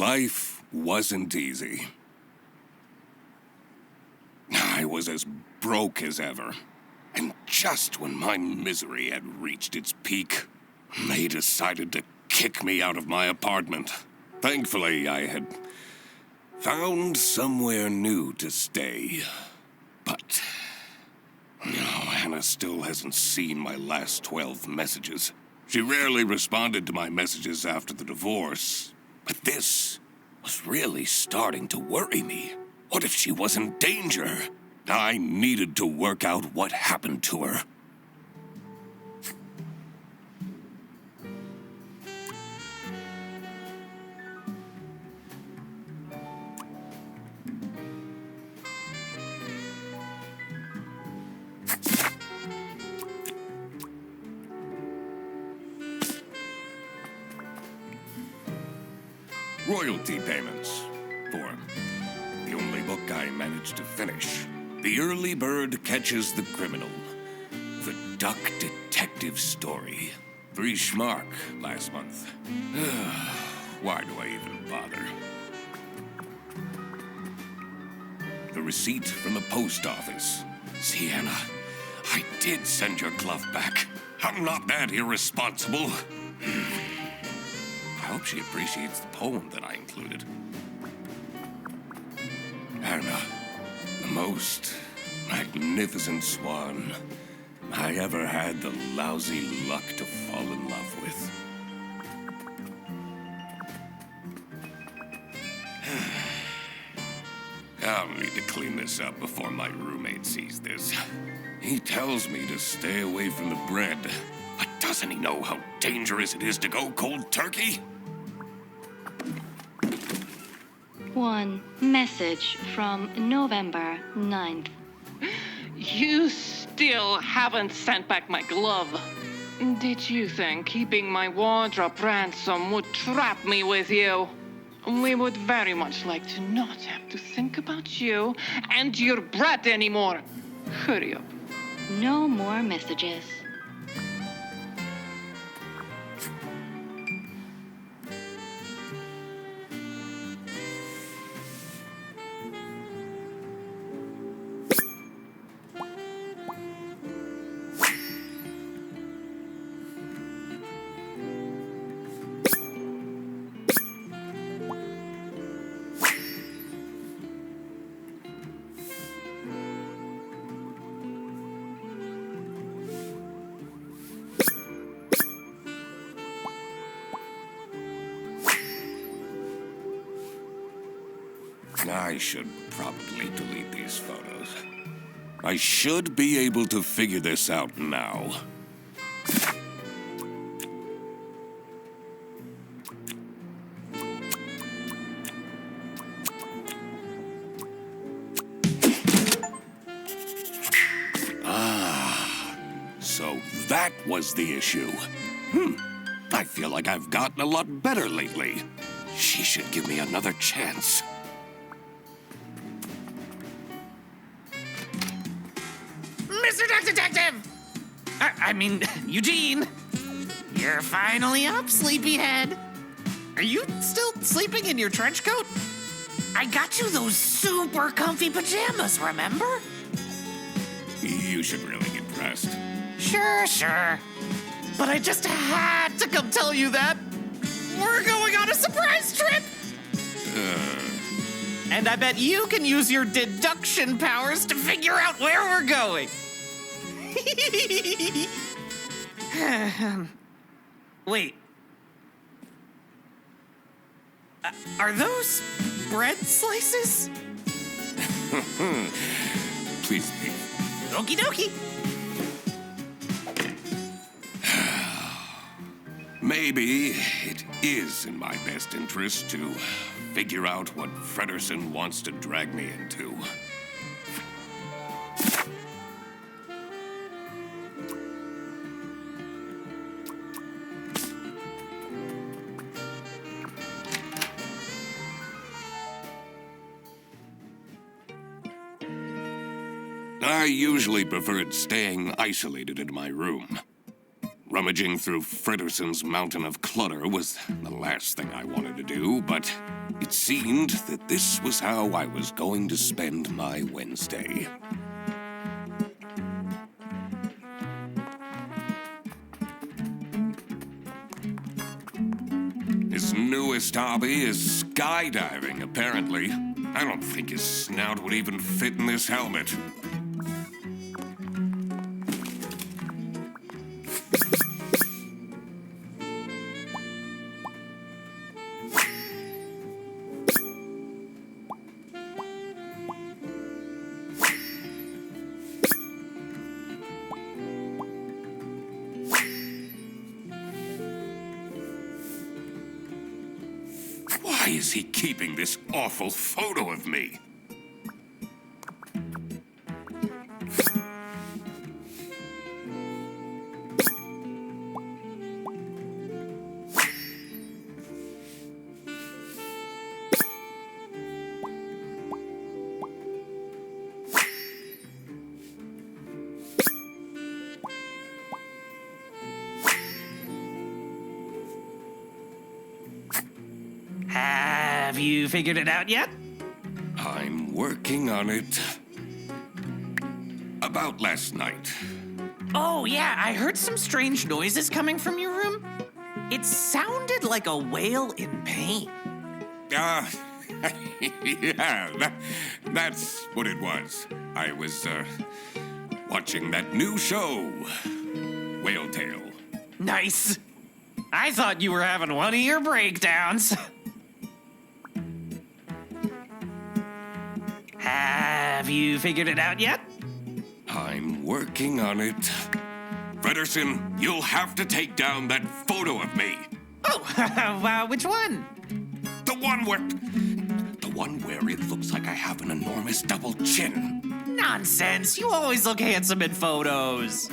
Life wasn't easy. I was as broke as ever. And just when my misery had reached its peak, they decided to kick me out of my apartment. Thankfully, I had found somewhere new to stay. But Hannah still hasn't seen my last 12 messages. She rarely responded to my messages after the divorce. But this was really starting to worry me. What if she was in danger? I needed to work out what happened to her. Royalty payments for the only book I managed to finish. The Early Bird Catches the Criminal. The Duck Detective Story. 3 schmark last month. Why do I even bother? The receipt from the post office. Sienna, I did send your glove back. I'm not that irresponsible. I hope she appreciates the poem that I included. Anna, the most magnificent swan I ever had the lousy luck to fall in love with. I'll need to clean this up before my roommate sees this. He tells me to stay away from the bread, but doesn't he know how dangerous it is to go cold turkey? One message from November 9th. You still haven't sent back my glove. Did you think keeping my wardrobe ransom would trap me with you? We would very much like to not have to think about you and your bread anymore. Hurry up. No more messages. I should probably delete these photos. I should be able to figure this out now. So that was the issue. I feel like I've gotten a lot better lately. She should give me another chance. Mr. Duck Detective! I mean, Eugene! You're finally up, sleepyhead. Are you still sleeping in your trench coat? I got you those super comfy pajamas, remember? You should really get dressed. Sure. But I just had to come tell you that we're going on a surprise trip! And I bet you can use your deduction powers to figure out where we're going. Wait. Are those bread slices? Please be. Okie dokie. Maybe it is in my best interest to figure out what Frederson wants to drag me into. I usually preferred staying isolated in my room. Rummaging through Frederson's mountain of clutter was the last thing I wanted to do, but it seemed that this was how I was going to spend my Wednesday. His newest hobby is skydiving, apparently. I don't think his snout would even fit in this helmet. Why is he keeping this awful photo of me? Have you figured it out yet? I'm working on it. About last night. Oh, yeah, I heard some strange noises coming from your room. It sounded like a whale in pain. Yeah, that's what it was. I was, watching that new show, Whale Tale. Nice. I thought you were having one of your breakdowns. Have you figured it out yet? I'm working on it. Frederson, you'll have to take down that photo of me. Oh, which one? The one where it looks like I have an enormous double chin. Nonsense. You always look handsome in photos.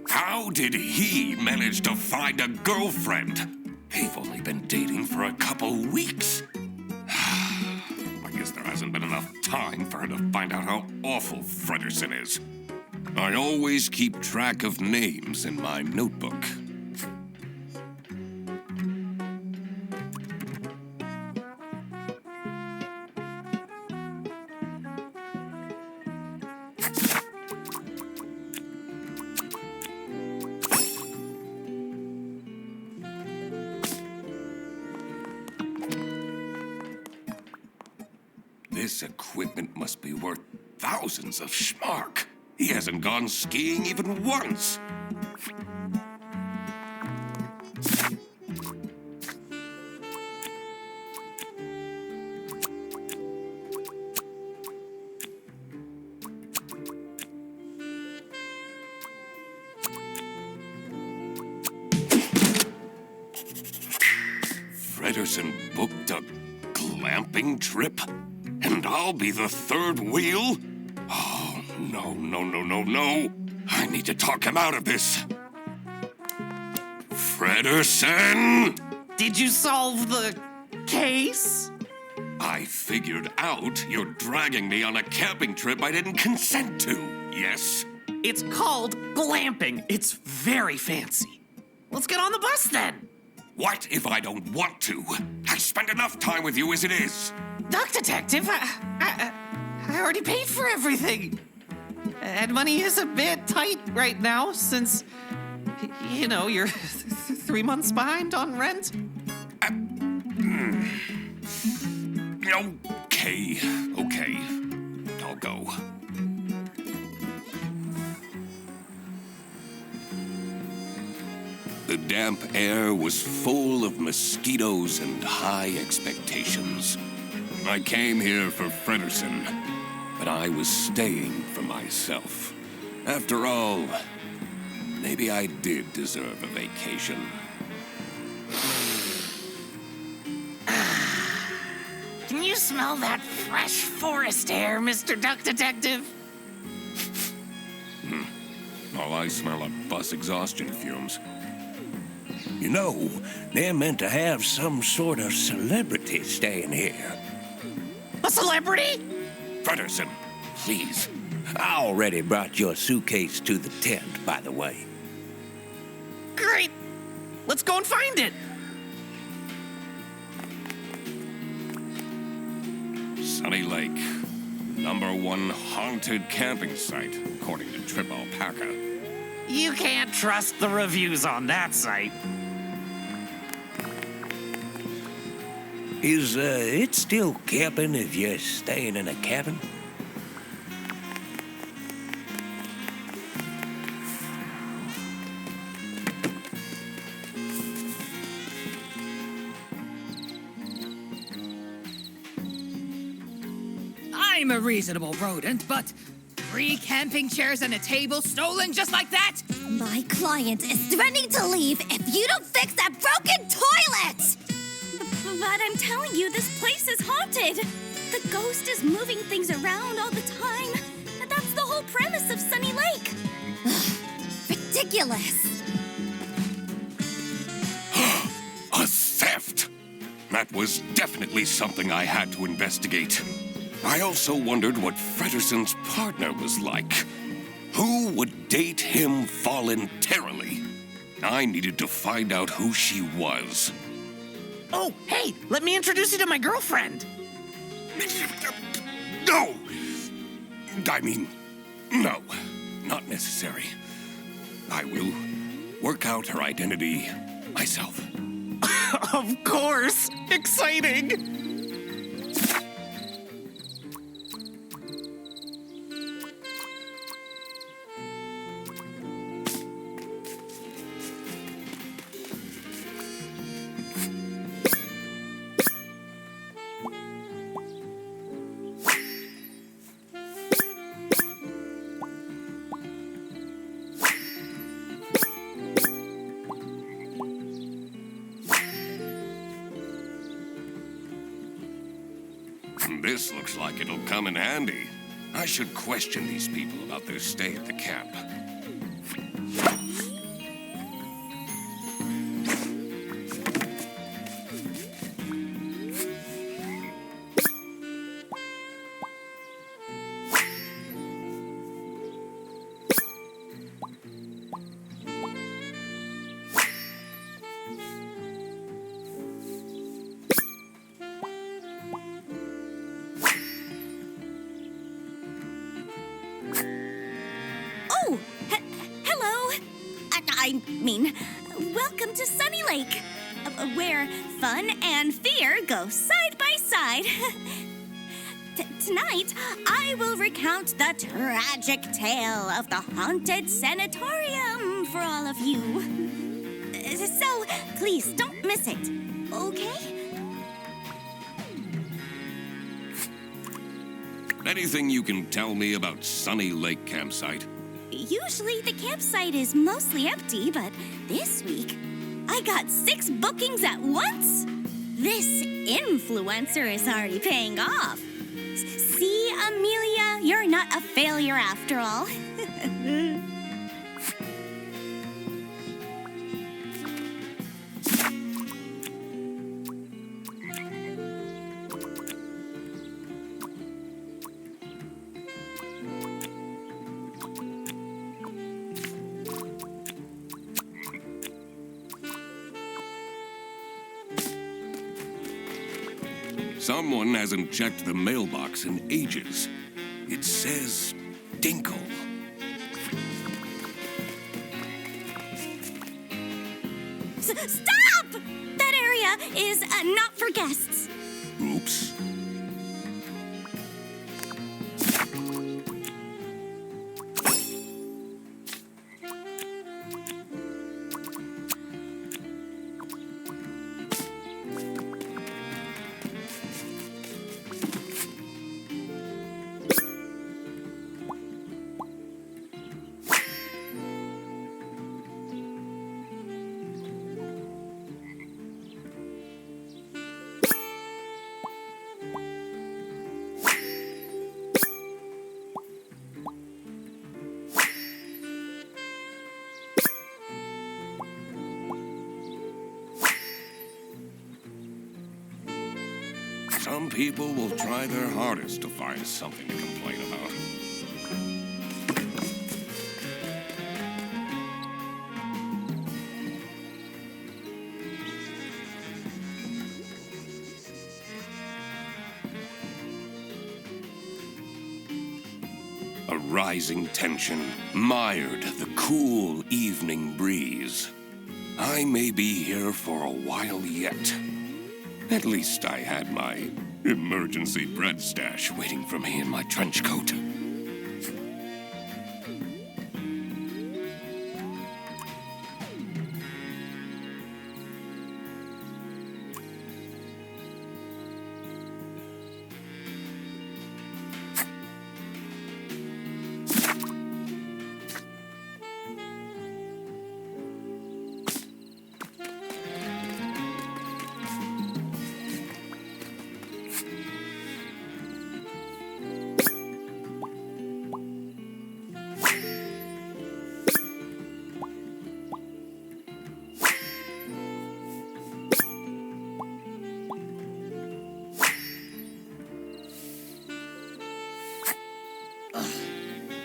How did he manage to find a girlfriend? They've only been dating for a couple weeks. I guess there hasn't been enough time for her to find out how awful Frederson is. I always keep track of names in my notebook. This equipment must be worth thousands of schmark. He hasn't gone skiing even once. Frederson booked a glamping trip? And I'll be the third wheel? Oh, no. I need to talk him out of this. Frederson! Did you solve the case? I figured out you're dragging me on a camping trip I didn't consent to, yes? It's called glamping. It's very fancy. Let's get on the bus then. What if I don't want to? I spend enough time with you as it is. Duck Detective, I already paid for everything. And money is a bit tight right now since, you know, you're 3 months behind on rent. Okay. I'll go. The damp air was full of mosquitoes and high expectations. I came here for Fredersen, but I was staying for myself. After all, maybe I did deserve a vacation. Can you smell that fresh forest air, Mr. Duck Detective? All I smell are bus exhaustion fumes. You know, they're meant to have some sort of celebrity staying here. A celebrity? Fredersen, please. I already brought your suitcase to the tent, by the way. Great. Let's go and find it. Sunny Lake, #1 haunted camping site, according to Trip Alpaca. You can't trust the reviews on that site. Is it still camping if you're staying in a cabin? I'm a reasonable rodent, but 3 camping chairs and a table stolen just like that? My client is threatening to leave if you don't fix that broken toilet! But I'm telling you, this place is haunted. The ghost is moving things around all the time. That's the whole premise of Sunny Lake. Ridiculous. A theft! That was definitely something I had to investigate. I also wondered what Fredersen's partner was like. Who would date him voluntarily? I needed to find out who she was. Oh, hey, let me introduce you to my girlfriend. No! I mean, no, not necessary. I will work out her identity myself. Of course. Exciting. This looks like it'll come in handy. I should question these people about their stay at the camp. Welcome to Sunny Lake, where fun and fear go side by side. Tonight, I will recount the tragic tale of the haunted sanatorium for all of you. So, please don't miss it, okay? Anything you can tell me about Sunny Lake campsite? Usually the campsite is mostly empty, but this week I got 6 bookings at once. This influencer is already paying off. See, Amelia, you're not a failure after all. Someone hasn't checked the mailbox in ages. It says Dinkle. Stop! That area is not for guests. Oops. some people will try their hardest to find something to complain about. A rising tension mired the cool evening breeze. I may be here for a while yet. At least I had my emergency bread stash waiting for me in my trench coat.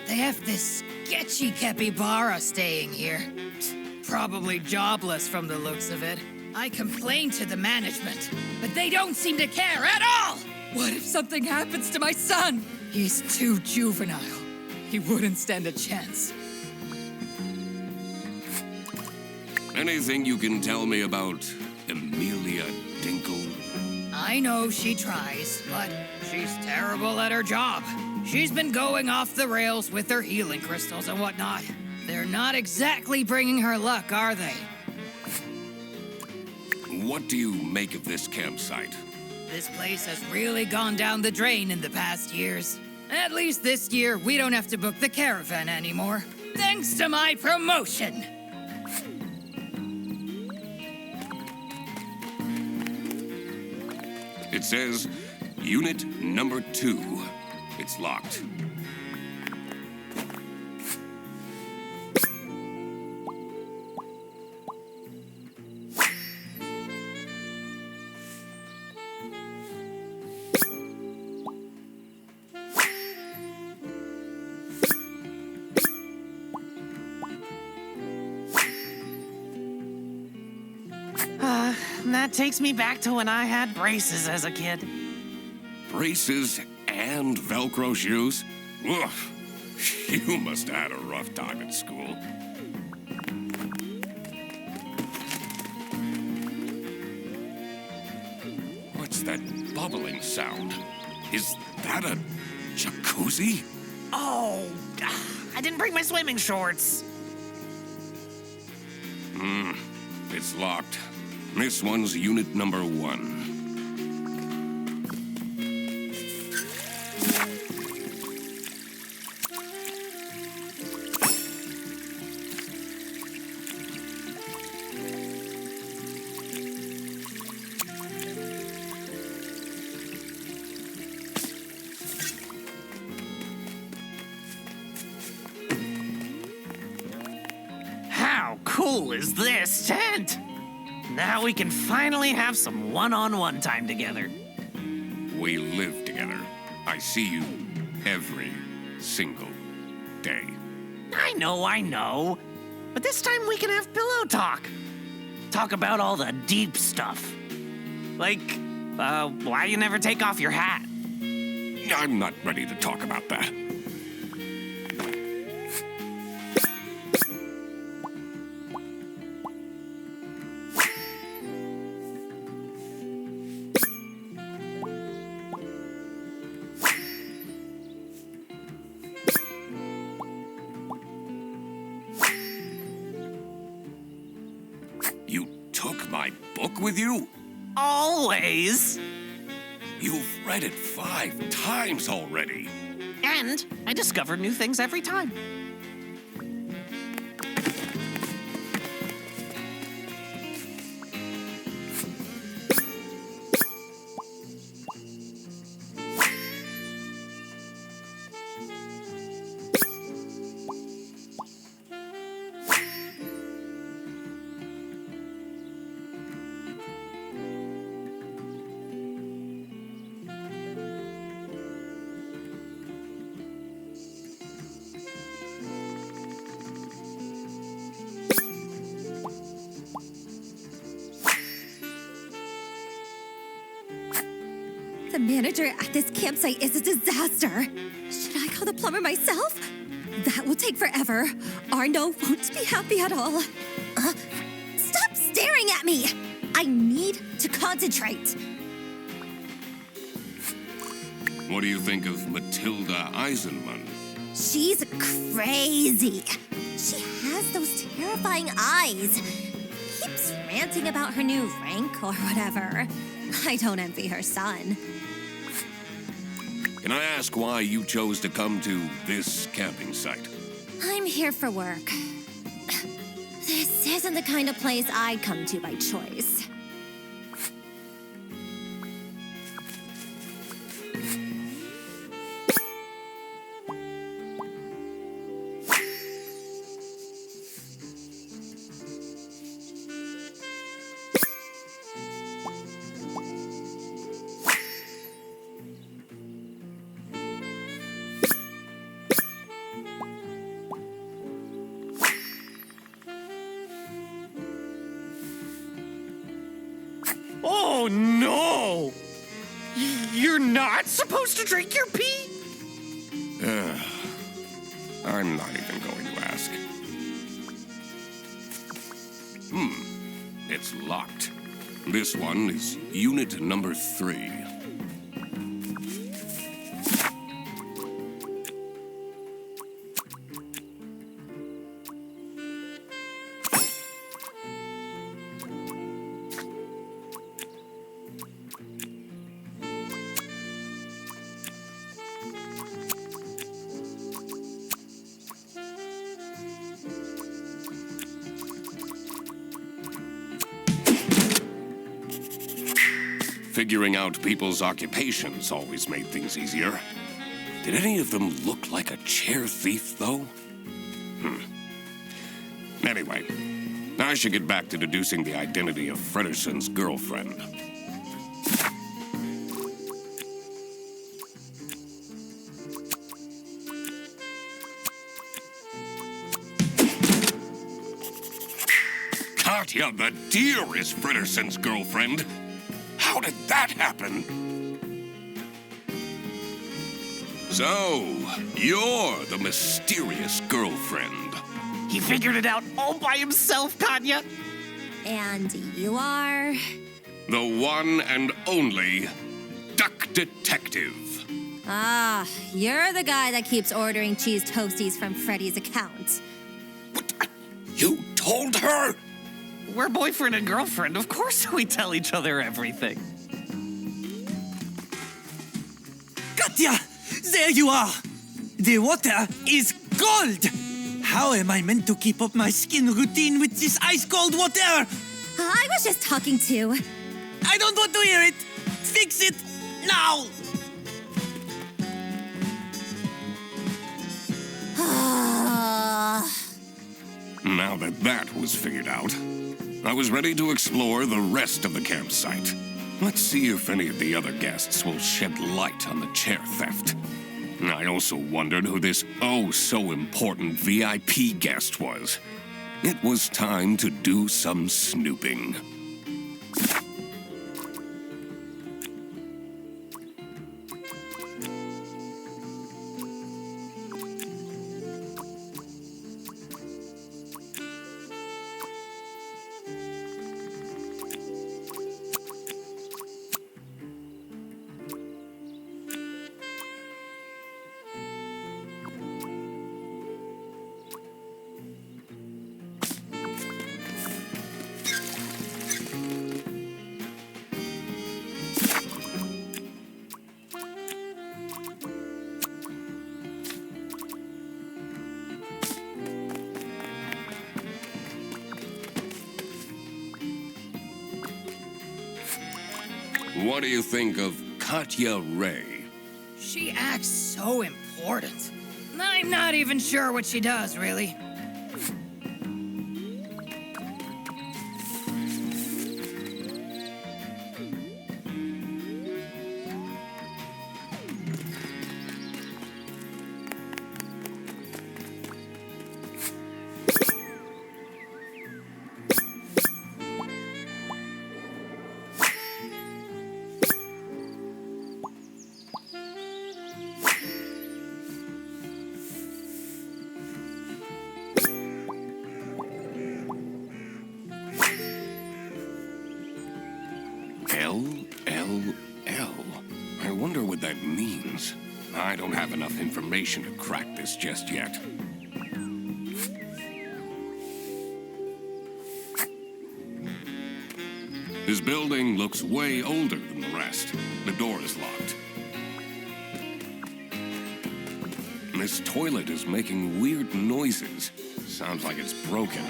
They have this sketchy capybara staying here. Probably jobless from the looks of it. I complained to the management, but they don't seem to care at all! What if something happens to my son? He's too juvenile. He wouldn't stand a chance. Anything you can tell me about Amelia Dinkle? I know she tries, but she's terrible at her job. She's been going off the rails with her healing crystals and whatnot. They're not exactly bringing her luck, are they? What do you make of this campsite? This place has really gone down the drain in the past years. At least this year, we don't have to book the caravan anymore. Thanks to my promotion! It says Unit Number 2. It's locked. That takes me back to when I had braces as a kid. Braces and Velcro shoes? Ugh. You must have had a rough time at school. What's that bubbling sound? Is that a jacuzzi? Oh, I didn't bring my swimming shorts. It's locked. This one's Unit Number 1. How cool is this tent? Now we can finally have some one-on-one time together. We live together. I see you every single day. I know. But this time we can have pillow talk. Talk about all the deep stuff. Like, why you never take off your hat? I'm not ready to talk about that. You took my book with you? Always. You've read it 5 times already. And I discover new things every time. The manager at this campsite is a disaster. Should I call the plumber myself? That will take forever. Arno won't be happy at all. Stop staring at me! I need to concentrate. What do you think of Matilda Eisenman? She's crazy. She has those terrifying eyes. Keeps ranting about her new rank or whatever. I don't envy her son. Can I ask why you chose to come to this camping site? I'm here for work. This isn't the kind of place I'd come to by choice. Oh no! You're not supposed to drink your pee? I'm not even going to ask. It's locked. This one is unit number 3. Figuring out people's occupations always made things easier. Did any of them look like a chair thief, though? Anyway, I should get back to deducing the identity of Frederson's girlfriend. Katya the deer is Frederson's girlfriend. How did that happen? So, you're the mysterious girlfriend. He figured it out all by himself, Katya. And you are? The one and only Duck Detective. Ah, you're the guy that keeps ordering cheese toasties from Freddy's account. What? You told her? We're boyfriend and girlfriend. Of course we tell each other everything. Katya! There you are! The water is cold! How am I meant to keep up my skin routine with this ice-cold water? I was just talking to. I don't want to hear it! Fix it now! Now that that was figured out, I was ready to explore the rest of the campsite. Let's see if any of the other guests will shed light on the chair theft. I also wondered who this oh-so-important VIP guest was. It was time to do some snooping. What do you think of Katya Ray? She acts so important. I'm not even sure what she does, really. deductions. I don't have enough information to crack this just yet. This building looks way older than the rest. The door is locked. This toilet is making weird noises. Sounds like it's broken.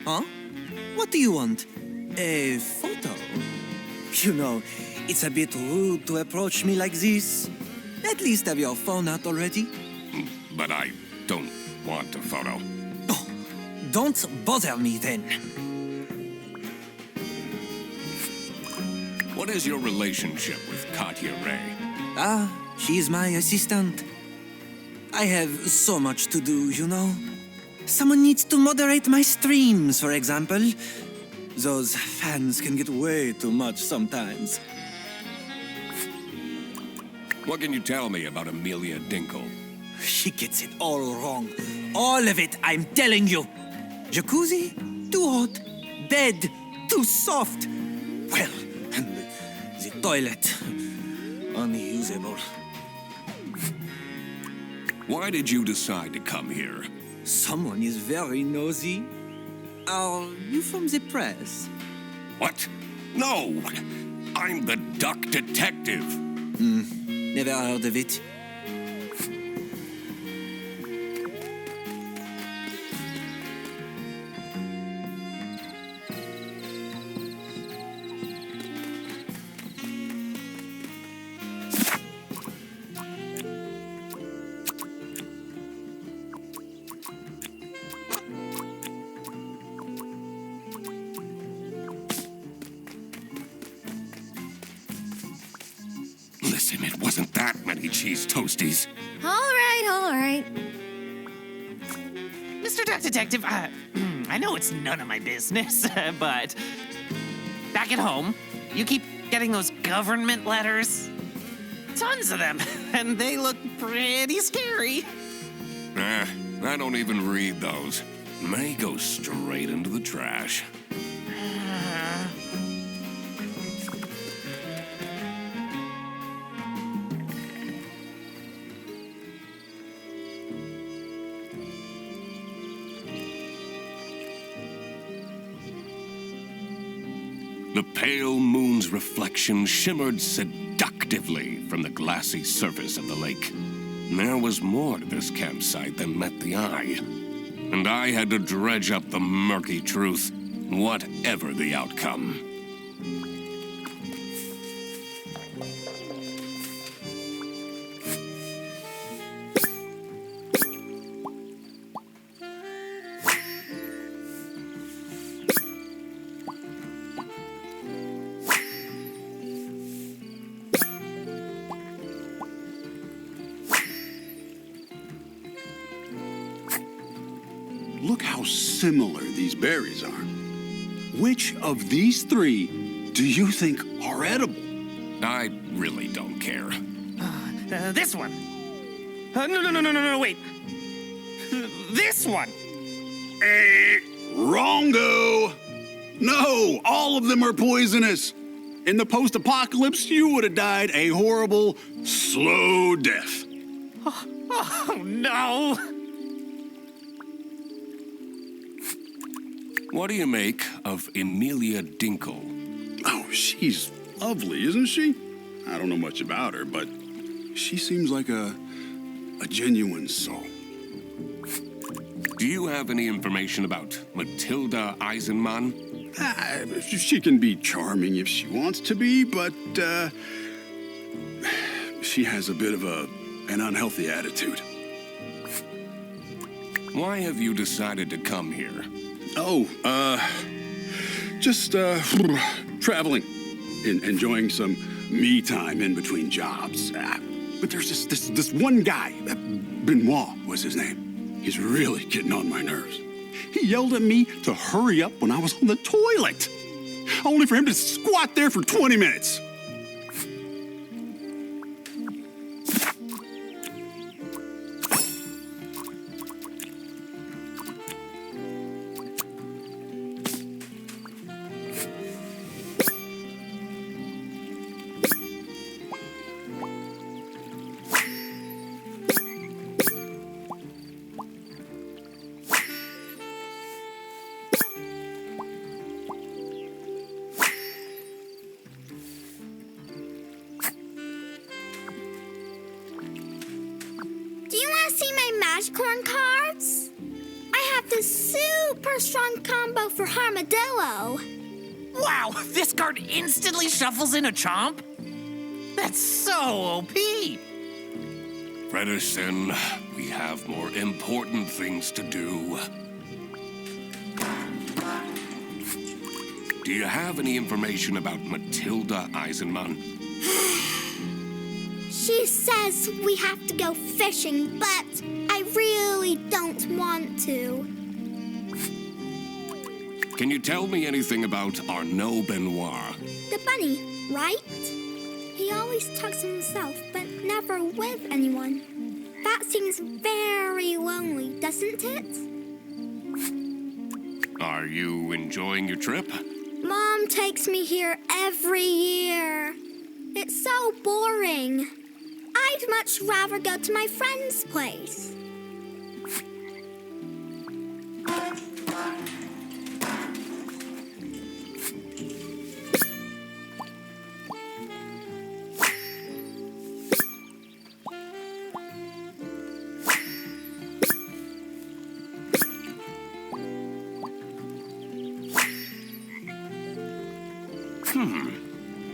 Huh? What do you want? A photo? You know, it's a bit rude to approach me like this. At least have your phone out already. But I don't want a photo. Oh, don't bother me then. What is your relationship with Katya Ray? Ah, she's my assistant. I have so much to do, you know. Someone needs to moderate my streams, for example. Those fans can get way too much sometimes. What can you tell me about Amelia Dinkle? She gets it all wrong. All of it, I'm telling you. Jacuzzi? Too hot. Bed? Too soft. Well, and the toilet? Unusable. Why did you decide to come here? Someone is very nosy. Are you from the press? What? No! I'm the Duck Detective. Never heard of it. Listen, it wasn't that many cheese toasties. All right. Mr. Duck Detective, I know it's none of my business, but back at home, you keep getting those government letters. Tons of them, and they look pretty scary. I don't even read those. They go straight into the trash. The pale moon's reflection shimmered seductively from the glassy surface of the lake. There was more to this campsite than met the eye, and I had to dredge up the murky truth, whatever the outcome. Look how similar these berries are. Which of these three do you think are edible? I really don't care. This one. No, wait. This one. Wrongo! No, all of them are poisonous. In the post-apocalypse, you would have died a horrible, slow death. Oh, no. What do you make of Amelia Dinkle? Oh, she's lovely, isn't she? I don't know much about her, but she seems like a genuine soul. Do you have any information about Matilda Eisenman? She can be charming if she wants to be, but she has a bit of an unhealthy attitude. Why have you decided to come here? Oh, just traveling, enjoying some me time in between jobs. But there's this one guy, Benoit was his name. He's really getting on my nerves. He yelled at me to hurry up when I was on the toilet, only for him to squat there for 20 minutes. Magicorn cards? I have this super strong combo for Armadillo. Wow, this card instantly shuffles in a chomp? That's so OP! Fredersen, we have more important things to do. Do you have any information about Matilda Eisenman? She says we have to go fishing, but I really don't want to. Can you tell me anything about Arnaud Benoit? The bunny, right? He always talks to himself, but never with anyone. That seems very lonely, doesn't it? Are you enjoying your trip? Mom takes me here every year. It's so boring. I'd much rather go to my friend's place.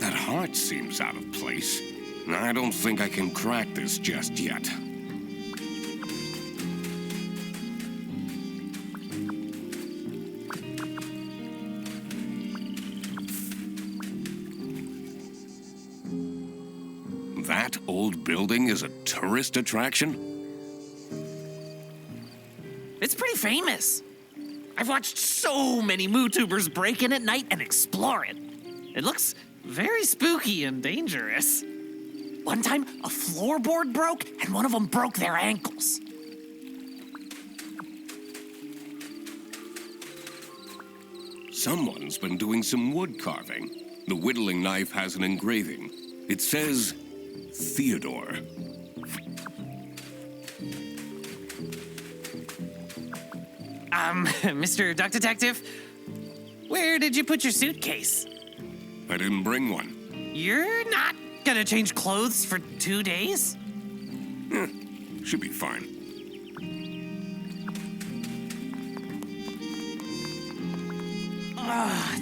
That heart seems out of place. I don't think I can crack this just yet. That old building is a tourist attraction? It's pretty famous. I've watched so many MooTubers break in at night and explore it. It looks very spooky and dangerous. One time, a floorboard broke, and one of them broke their ankles. Someone's been doing some wood carving. The whittling knife has an engraving. It says, Theodore. Mr. Duck Detective, where did you put your suitcase? I didn't bring one. You're not gonna change clothes for 2 days? Should be fine.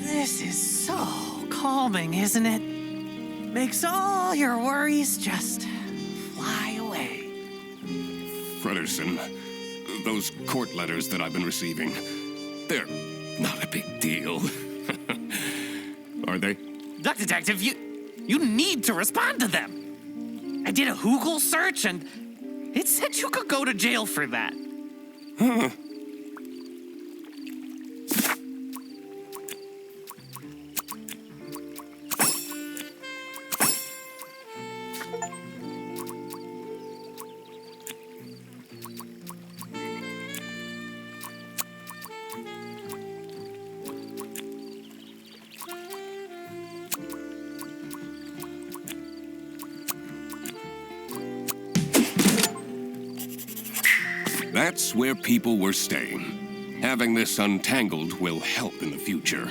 This is so calming, isn't it? Makes all your worries just fly away. Fredersen, those court letters that I've been receiving, they're not a big deal. Are they? Duck Detective, you need to respond to them. I did a Google search and it said you could go to jail for that. That's where people were staying. Having this untangled will help in the future.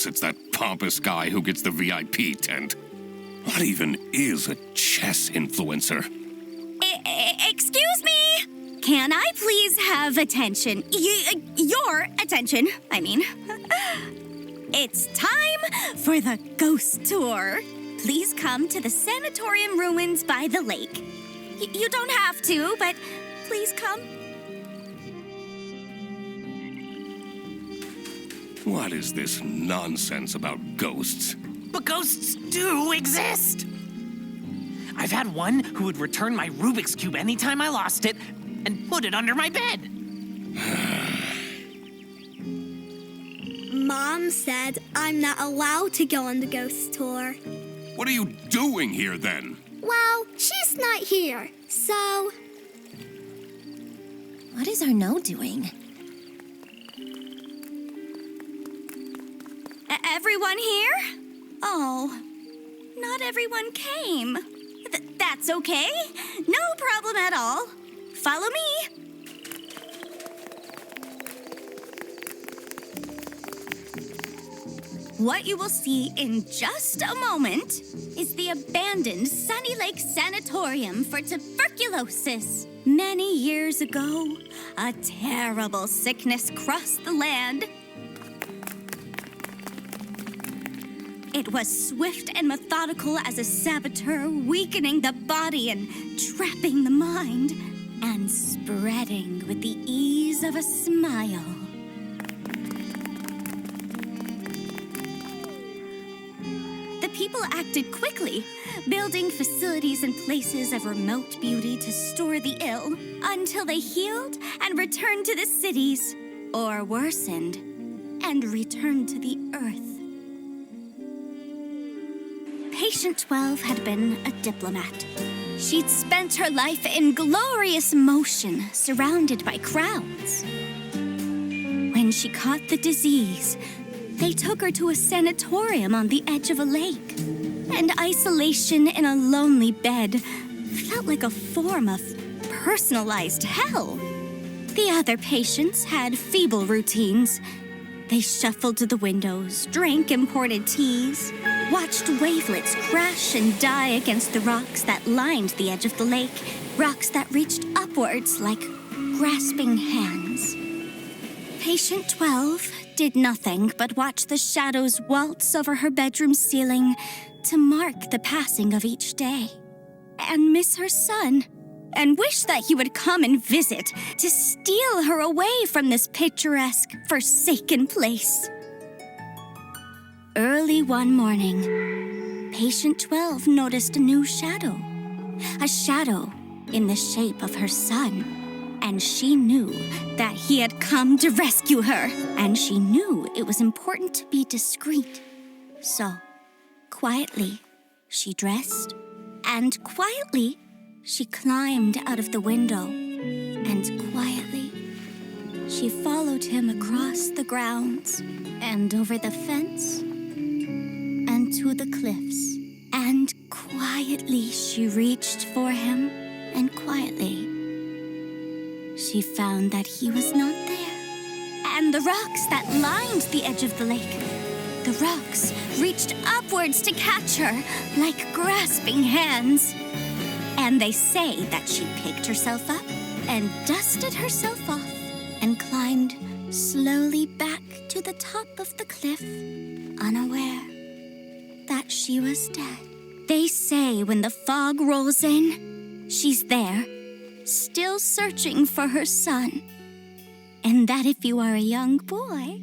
guess it's that pompous guy who gets the VIP tent. What even is a chess influencer? Excuse me? Can I please have attention? Your attention, I mean. It's time for the ghost tour. Please come to the sanatorium ruins by the lake. You don't have to, but please come. What is this nonsense about ghosts? But ghosts do exist! I've had one who would return my Rubik's Cube anytime I lost it and put it under my bed. Mom said I'm not allowed to go on the ghost tour. What are you doing here then? Well, she's not here, so... What is Arnaud doing? Everyone here? Oh, not everyone came. That's okay. No problem at all. Follow me. What you will see in just a moment is the abandoned Sunny Lake Sanatorium for tuberculosis. Many years ago, a terrible sickness crossed the land. It was swift and methodical as a saboteur, weakening the body and trapping the mind, and spreading with the ease of a smile. The people acted quickly, building facilities and places of remote beauty to store the ill, until they healed and returned to the cities, or worsened and returned to the earth. Patient 12 had been a diplomat. She'd spent her life in glorious motion, surrounded by crowds. When she caught the disease, they took her to a sanatorium on the edge of a lake. And isolation in a lonely bed felt like a form of personalized hell. The other patients had feeble routines. They shuffled to the windows, drank imported teas, watched wavelets crash and die against the rocks that lined the edge of the lake, rocks that reached upwards like grasping hands. Patient 12 did nothing but watch the shadows waltz over her bedroom ceiling to mark the passing of each day, and miss her son, and wish that he would come and visit to steal her away from this picturesque, forsaken place. Early one morning, Patient 12 noticed a new shadow. A shadow in the shape of her son. And she knew that he had come to rescue her. And she knew it was important to be discreet. So, quietly, she dressed. And quietly, she climbed out of the window. And quietly, she followed him across the grounds. And over the fence. And to the cliffs. And quietly she reached for him, and quietly she found that he was not there. And the rocks that lined the edge of the lake, the rocks reached upwards to catch her like grasping hands. And they say that she picked herself up and dusted herself off and climbed slowly back to the top of the cliff, unaware that she was dead. They say when the fog rolls in, she's there, still searching for her son. And that if you are a young boy,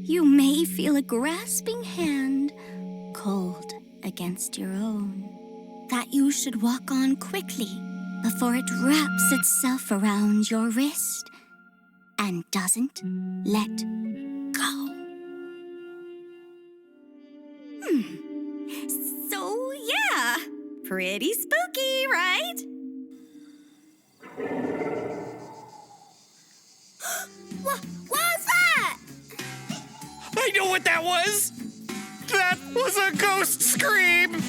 you may feel a grasping hand cold against your own. That you should walk on quickly before it wraps itself around your wrist and doesn't let go. So, yeah, pretty spooky, right? What was that? I know what that was! That was a ghost scream!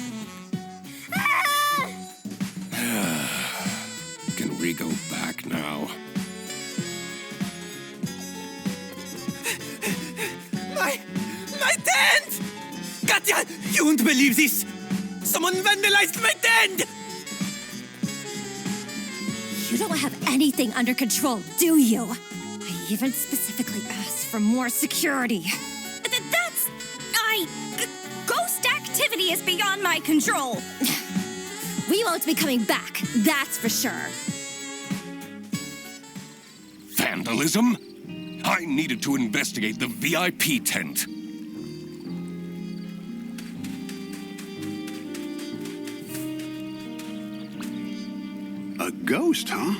Can we go back now? My dad! You won't believe this! Someone vandalized my tent! You don't have anything under control, do you? I even specifically asked for more security. Ghost activity is beyond my control. We won't be coming back, that's for sure. Vandalism? I needed to investigate the VIP tent. A ghost, huh?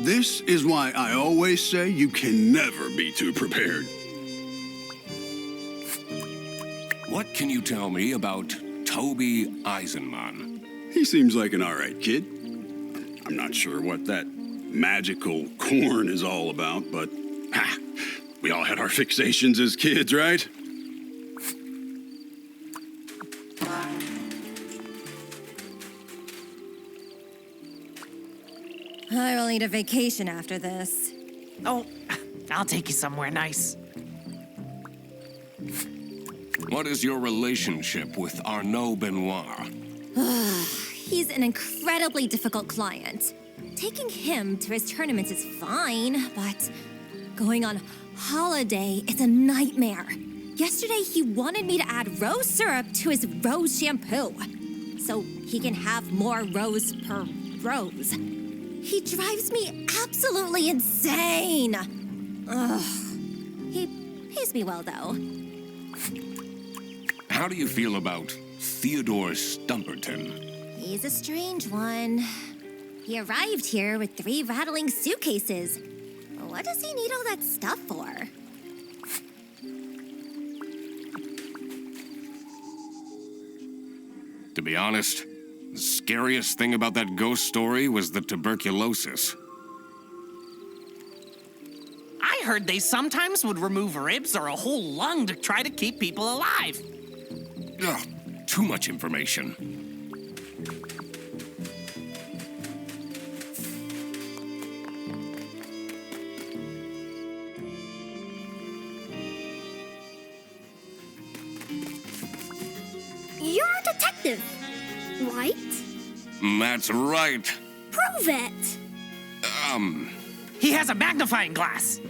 This is why I always say you can never be too prepared. What can you tell me about Toby Eisenman? He seems like an all right kid. I'm not sure what that magical corn is all about, but we all had our fixations as kids, right? I will need a vacation after this. Oh, I'll take you somewhere nice. What is your relationship with Arnaud Benoit? He's an incredibly difficult client. Taking him to his tournaments is fine, but going on holiday is a nightmare. Yesterday, he wanted me to add rose syrup to his rose shampoo, so he can have more rose per rose. He drives me absolutely insane. Ugh. He pays me well, though. How do you feel about Theodore Stumperton? He's a strange one. He arrived here with 3 rattling suitcases. What does he need all that stuff for? To be honest, the scariest thing about that ghost story was the tuberculosis. I heard they sometimes would remove ribs or a whole lung to try to keep people alive. Ugh, too much information. You're a detective, right? That's right. Prove it. He has a magnifying glass.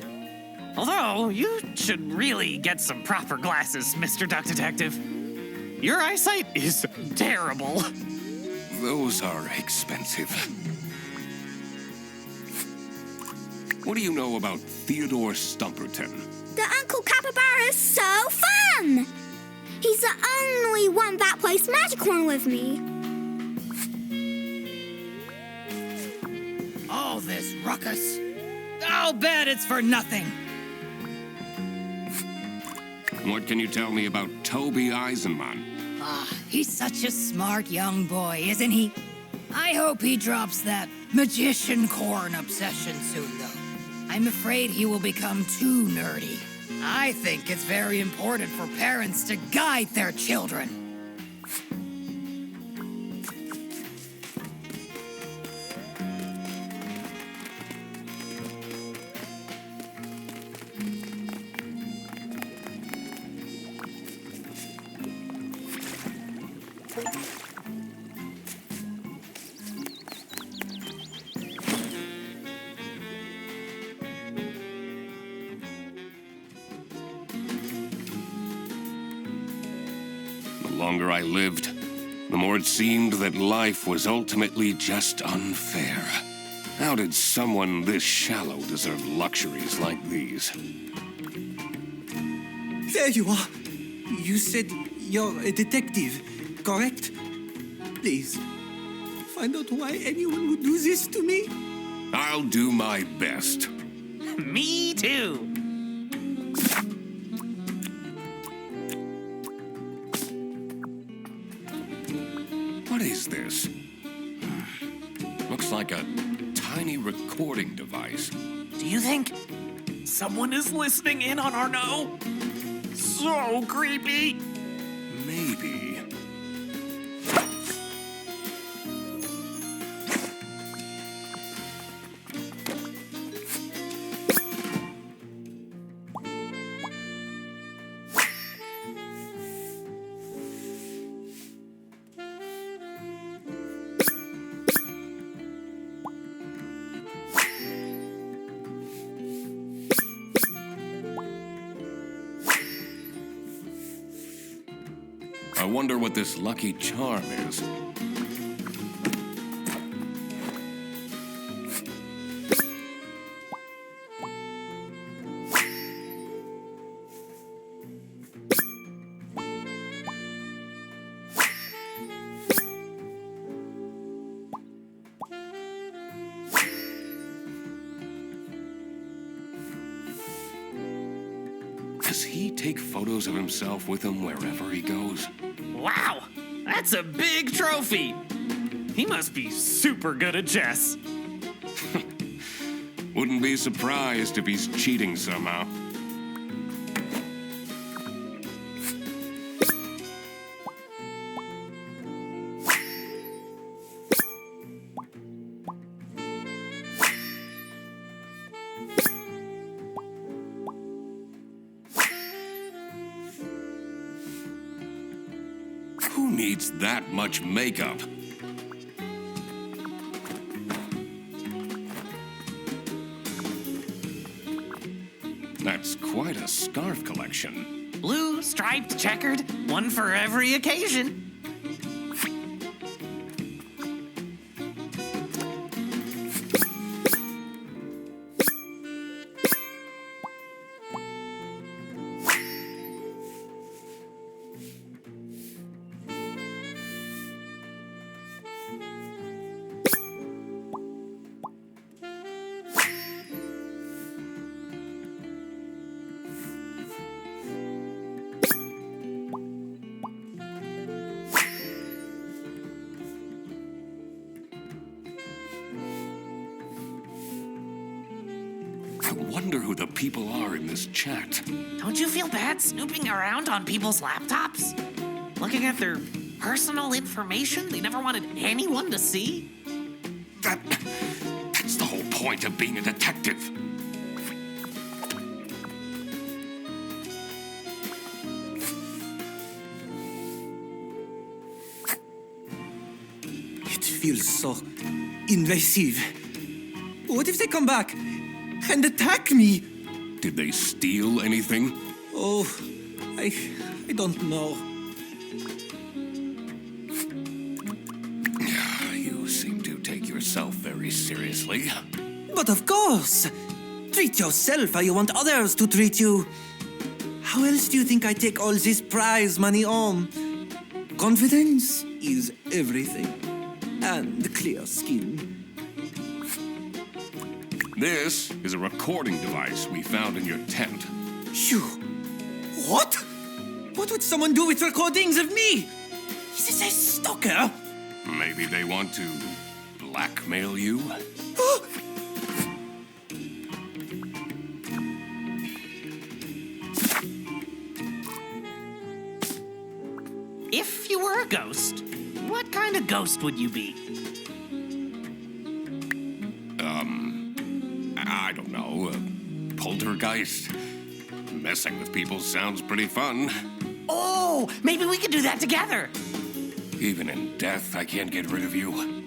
Although, you should really get some proper glasses, Mr. Duck Detective. Your eyesight is terrible. Those are expensive. What do you know about Theodore Stumperton? The Uncle Capybara is so fun! He's the only one that plays Magic Horn with me. All this ruckus. I'll bet it's for nothing. What can you tell me about Toby Eisenman? He's such a smart young boy, isn't he? I hope he drops that magician corn obsession soon, though. I'm afraid he will become too nerdy. I think it's very important for parents to guide their children. The longer I lived, the more it seemed that life was ultimately just unfair. How did someone this shallow deserve luxuries like these? There you are. You said you're a detective, correct? Please, find out why anyone would do this to me. I'll do my best. Me too. What is this? Looks like a tiny recording device. Do you think someone is listening in on Arnaud? So creepy. Maybe. wonder what this lucky charm is. Does he take photos of himself with him wherever he goes? Wow, that's a big trophy. He must be super good at chess. Wouldn't be surprised if he's cheating somehow. Who needs that much makeup? That's quite a scarf collection. Blue, striped, checkered, one for every occasion. I wonder who the people are in this chat. Don't you feel bad snooping around on people's laptops? Looking at their personal information they never wanted anyone to see? That's the whole point of being a detective. It feels so invasive. What if they come back and attack me? Did they steal anything? Oh, I don't know. You seem to take yourself very seriously. But of course! Treat yourself how you want others to treat you. How else do you think I take all this prize money home? Confidence is everything. And clear skin. This is a recording device we found in your tent. Phew. What? What would someone do with recordings of me? Is this a stalker? Maybe they want to blackmail you? If you were a ghost, what kind of ghost would you be? I don't know. A poltergeist? Messing with people sounds pretty fun. Oh, maybe we could do that together. Even in death, I can't get rid of you.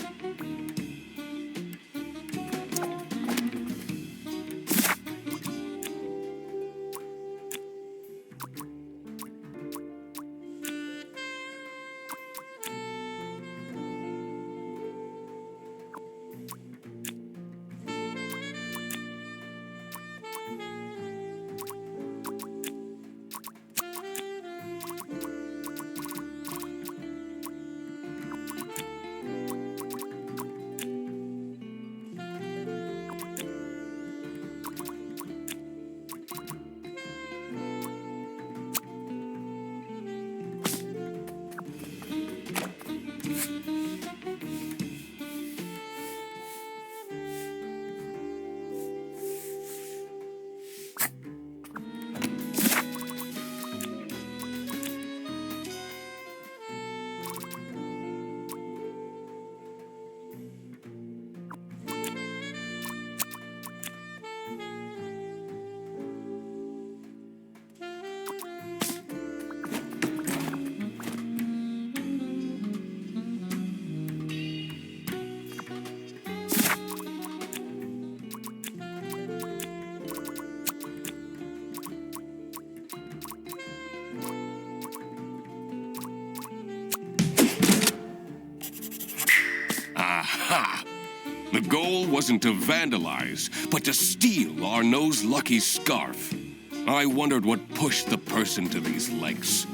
Aha! The goal wasn't to vandalize, but to steal Arnaud's lucky scarf. I wondered what pushed the person to these lengths.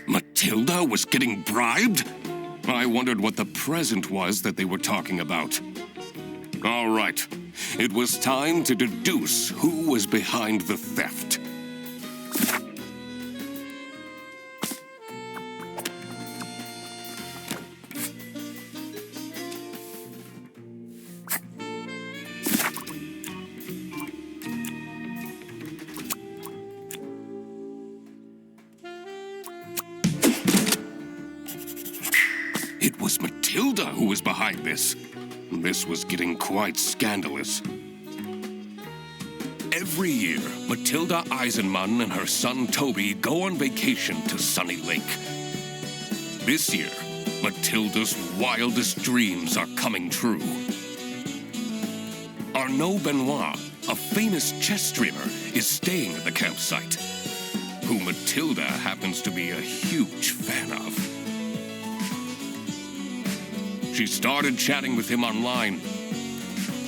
Matilda was getting bribed? I wondered what the present was that they were talking about. All right. It was time to deduce who was behind the theft. It was Matilda who was behind this. This was getting quite scandalous. Every year, Matilda Eisenmann and her son Toby go on vacation to Sunny Lake. This year, Matilda's wildest dreams are coming true. Arnaud Benoit, a famous chess streamer, is staying at the campsite, who Matilda happens to be a huge fan of. She started chatting with him online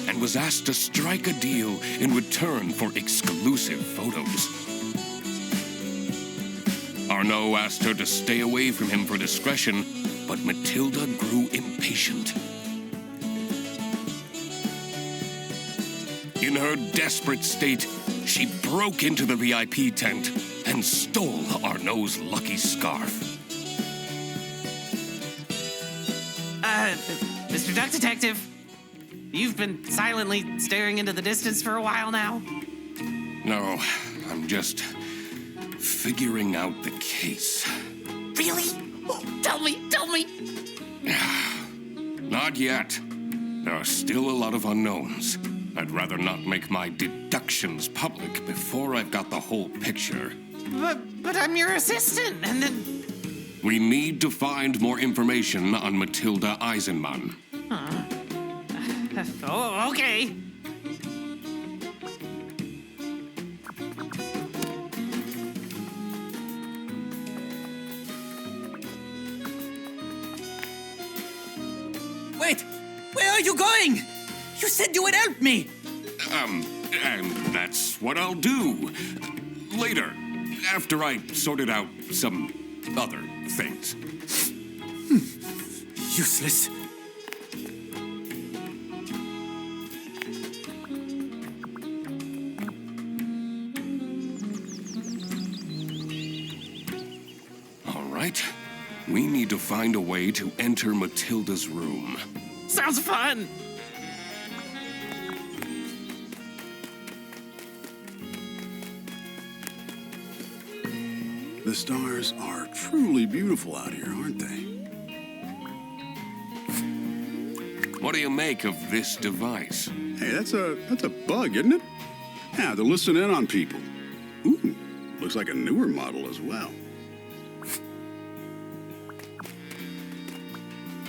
and was asked to strike a deal in return for exclusive photos. Arnaud asked her to stay away from him for discretion, but Matilda grew impatient. In her desperate state, she broke into the VIP tent and stole Arnaud's lucky scarf. Mr. Duck Detective, you've been silently staring into the distance for a while now? No, I'm just figuring out the case. Really? Oh, tell me! Not yet. There are still a lot of unknowns. I'd rather not make my deductions public before I've got the whole picture. But I'm your assistant, and then... We need to find more information on Matilda Eisenmann. Oh, okay. Wait! Where are you going? You said you would help me! And that's what I'll do. Later, after I sorted out some other things. Useless. All right. We need to find a way to enter Matilda's room. Sounds fun! The stars are truly beautiful out here, aren't they? What do you make of this device? Hey, that's a bug, isn't it? Yeah, to listen in on people. Ooh, looks like a newer model as well.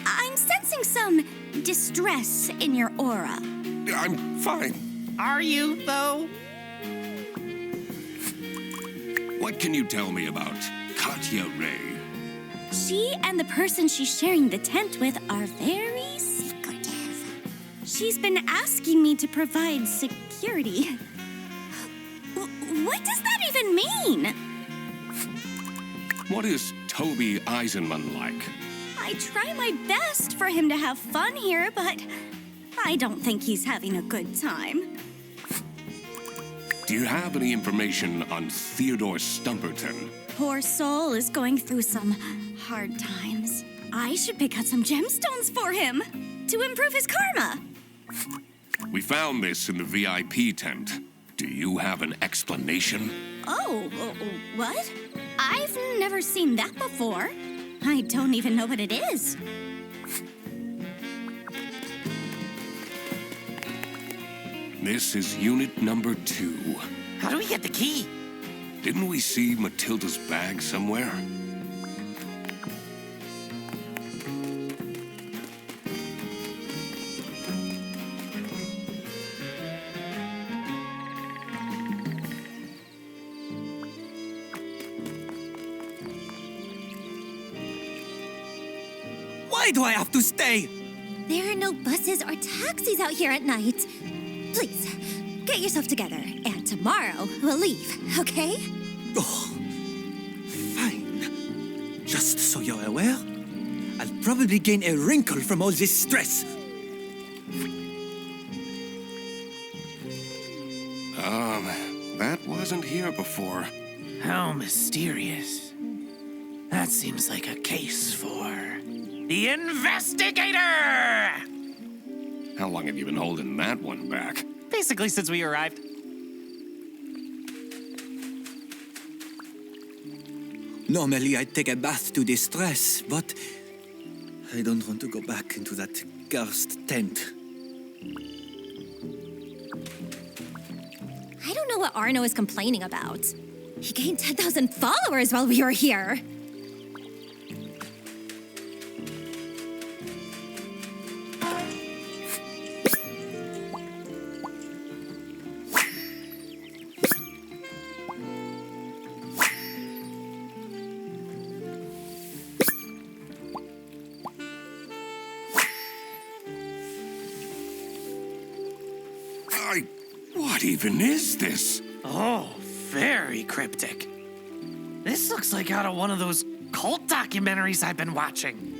I'm sensing some distress in your aura. I'm fine. Are you, though? What can you tell me about Katya Ray? She and the person she's sharing the tent with are very secretive. She's been asking me to provide security. What does that even mean? What is Toby Eisenman like? I try my best for him to have fun here, but I don't think he's having a good time. Do you have any information on Theodore Stumperton? Poor soul is going through some hard times. I should pick out some gemstones for him to improve his karma. We found this in the VIP tent. Do you have an explanation? Oh, what? I've never seen that before. I don't even know what it is. This is unit number 2. How do we get the key? Didn't we see Matilda's bag somewhere? Why do I have to stay? There are no buses or taxis out here at night. Please, get yourself together, and tomorrow we'll leave, okay? Oh, fine. Just so you're aware, I'll probably gain a wrinkle from all this stress. That wasn't here before. How mysterious. That seems like a case for the investigator! How long have you been holding that one back? Basically, since we arrived. Normally, I'd take a bath to distress, but I don't want to go back into that cursed tent. I don't know what Arno is complaining about. He gained 10,000 followers while we were here. What even is this? Oh, very cryptic. This looks like out of one of those cult documentaries I've been watching.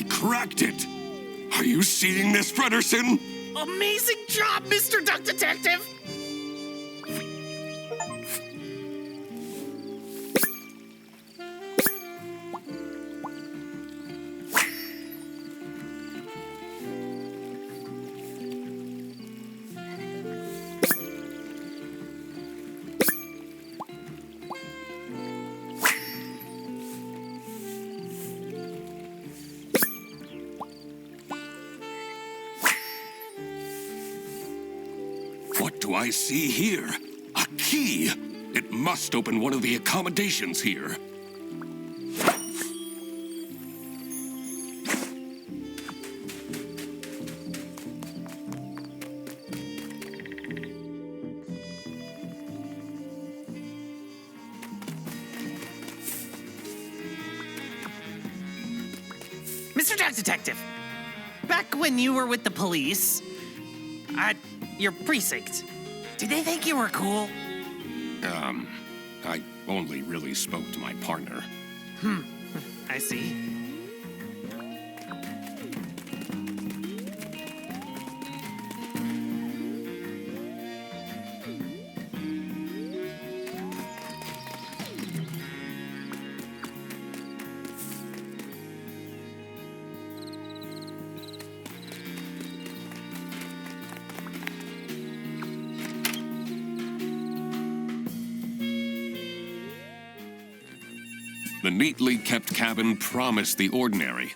Cracked it! Are you seeing this, Frederson? Amazing job, Mr. Duck Detective! What do I see here? A key! It must open one of the accommodations here. Mr. Duck Detective, back when you were with the police, at your precinct, did they think you were cool? I only really spoke to my partner. I see. The neatly kept cabin promised the ordinary,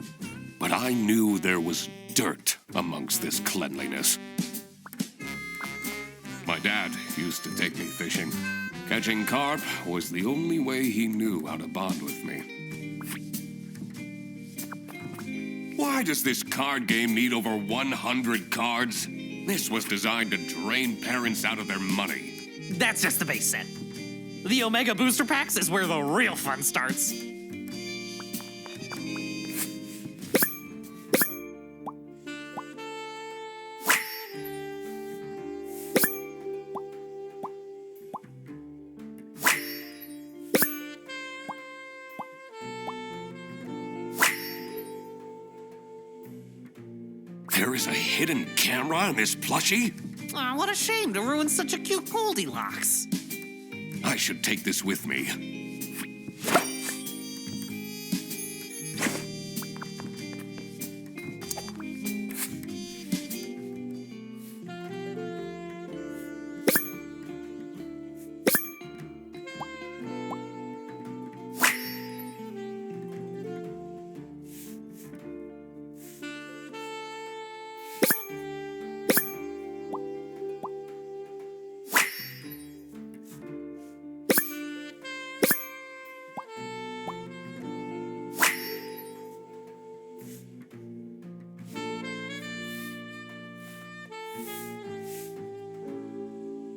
but I knew there was dirt amongst this cleanliness. My dad used to take me fishing. Catching carp was the only way he knew how to bond with me. Why does this card game need over 100 cards? This was designed to drain parents out of their money. That's just the base set. The Omega Booster Packs is where the real fun starts. There is a hidden camera in this plushie? Aw, what a shame to ruin such a cute Goldilocks. I should take this with me.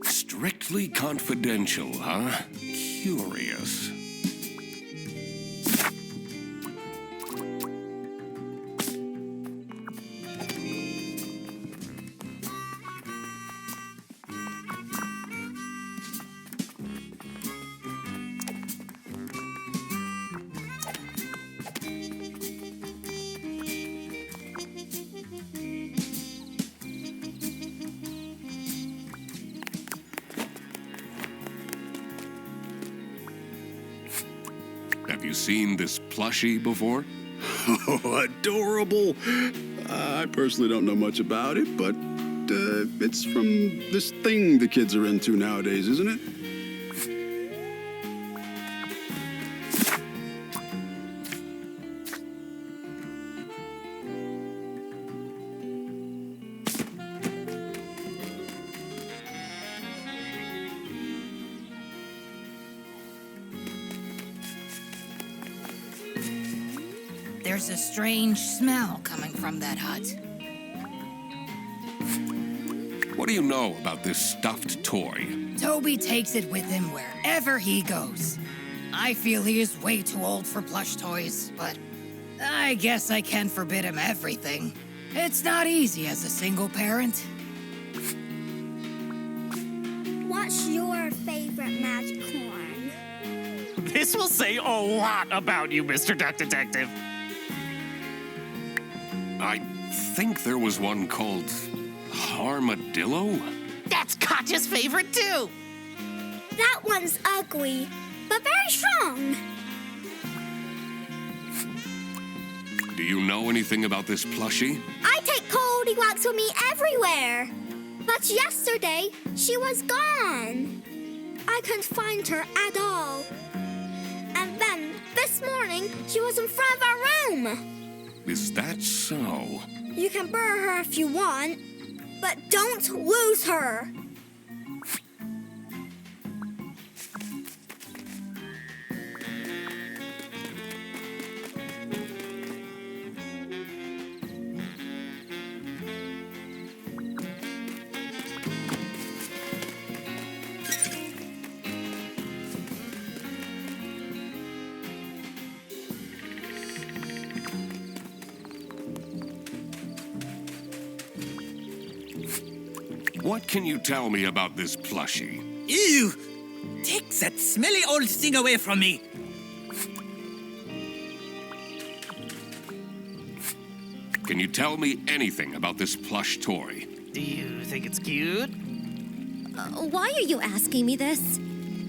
Strictly confidential, huh? Curious. Have you seen this plushie before? Oh, adorable. I personally don't know much about it, but it's from this thing the kids are into nowadays, isn't it? There's a strange smell coming from that hut. What do you know about this stuffed toy? Toby takes it with him wherever he goes. I feel he is way too old for plush toys, but I guess I can forbid him everything. It's not easy as a single parent. What's your favorite magic horn? This will say a lot about you, Mr. Duck Detective. I think there was one called Armadillo? That's Katya's favorite, too. That one's ugly, but very strong. Do you know anything about this plushie? I take Goldilocks with me everywhere. But yesterday, she was gone. I couldn't find her at all. And then, this morning, she was in front of our room. Is that so? You can burn her if you want, but don't lose her. What can you tell me about this plushie? Ew! Take that smelly old thing away from me! Can you tell me anything about this plush toy? Do you think it's cute? Why are you asking me this?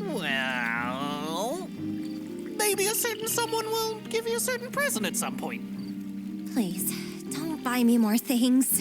Well, maybe a certain someone will give you a certain present at some point. Please, don't buy me more things.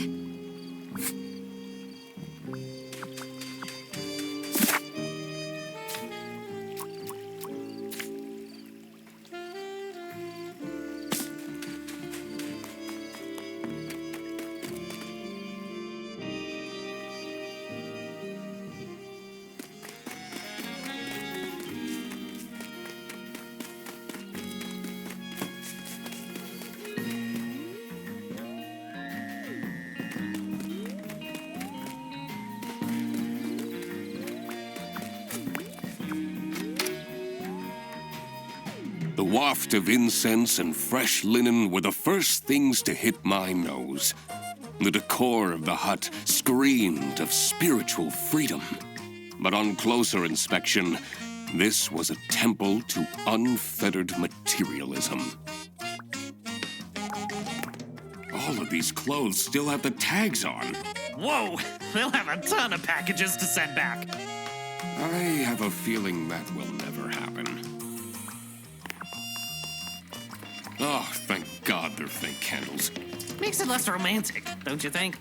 The waft of incense and fresh linen were the first things to hit my nose. The decor of the hut screamed of spiritual freedom. But on closer inspection, this was a temple to unfettered materialism. All of these clothes still have the tags on. Whoa, they'll have a ton of packages to send back. I have a feeling that will never happen. Oh, thank God they're fake candles. Makes it less romantic, don't you think?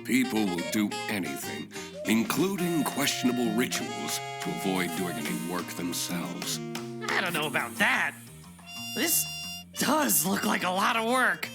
People will do anything, including questionable rituals, to avoid doing any work themselves. I don't know about that. This does look like a lot of work.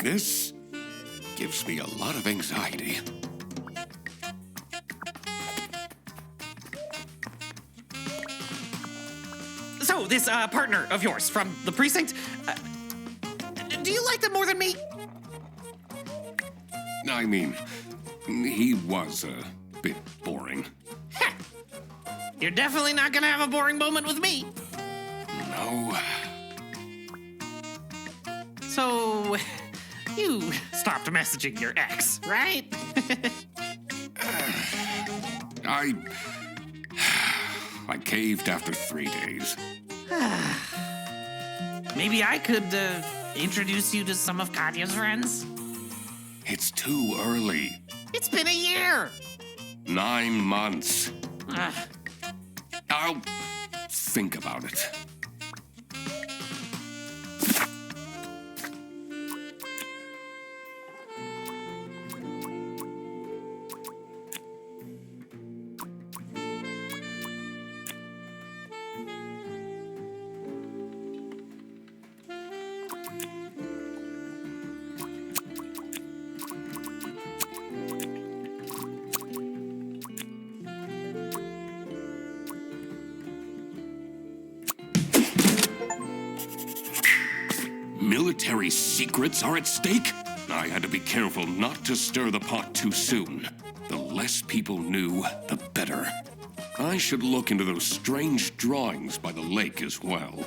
This gives me a lot of anxiety. So, this partner of yours from the precinct, do you like them more than me? I mean, he was a bit boring. Heh. You're definitely not gonna have a boring moment with me. No. So, you stopped messaging your ex, right? I caved after 3 days. Maybe I could introduce you to some of Katya's friends? It's too early. It's been a year. 9 months. Ugh. I'll think about it. Military secrets are at stake? I had to be careful not to stir the pot too soon. The less people knew, the better. I should look into those strange drawings by the lake as well.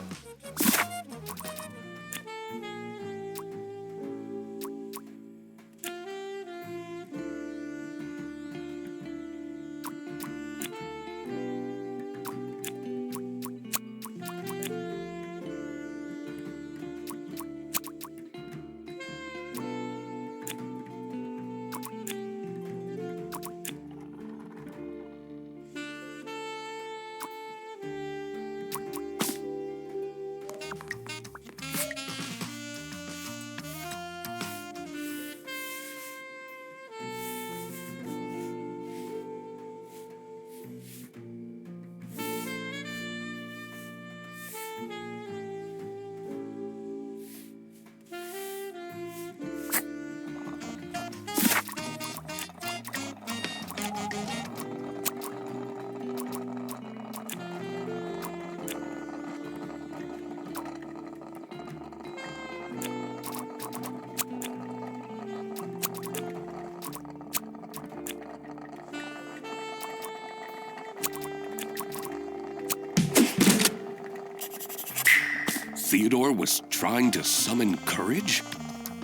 Theodore was trying to summon courage?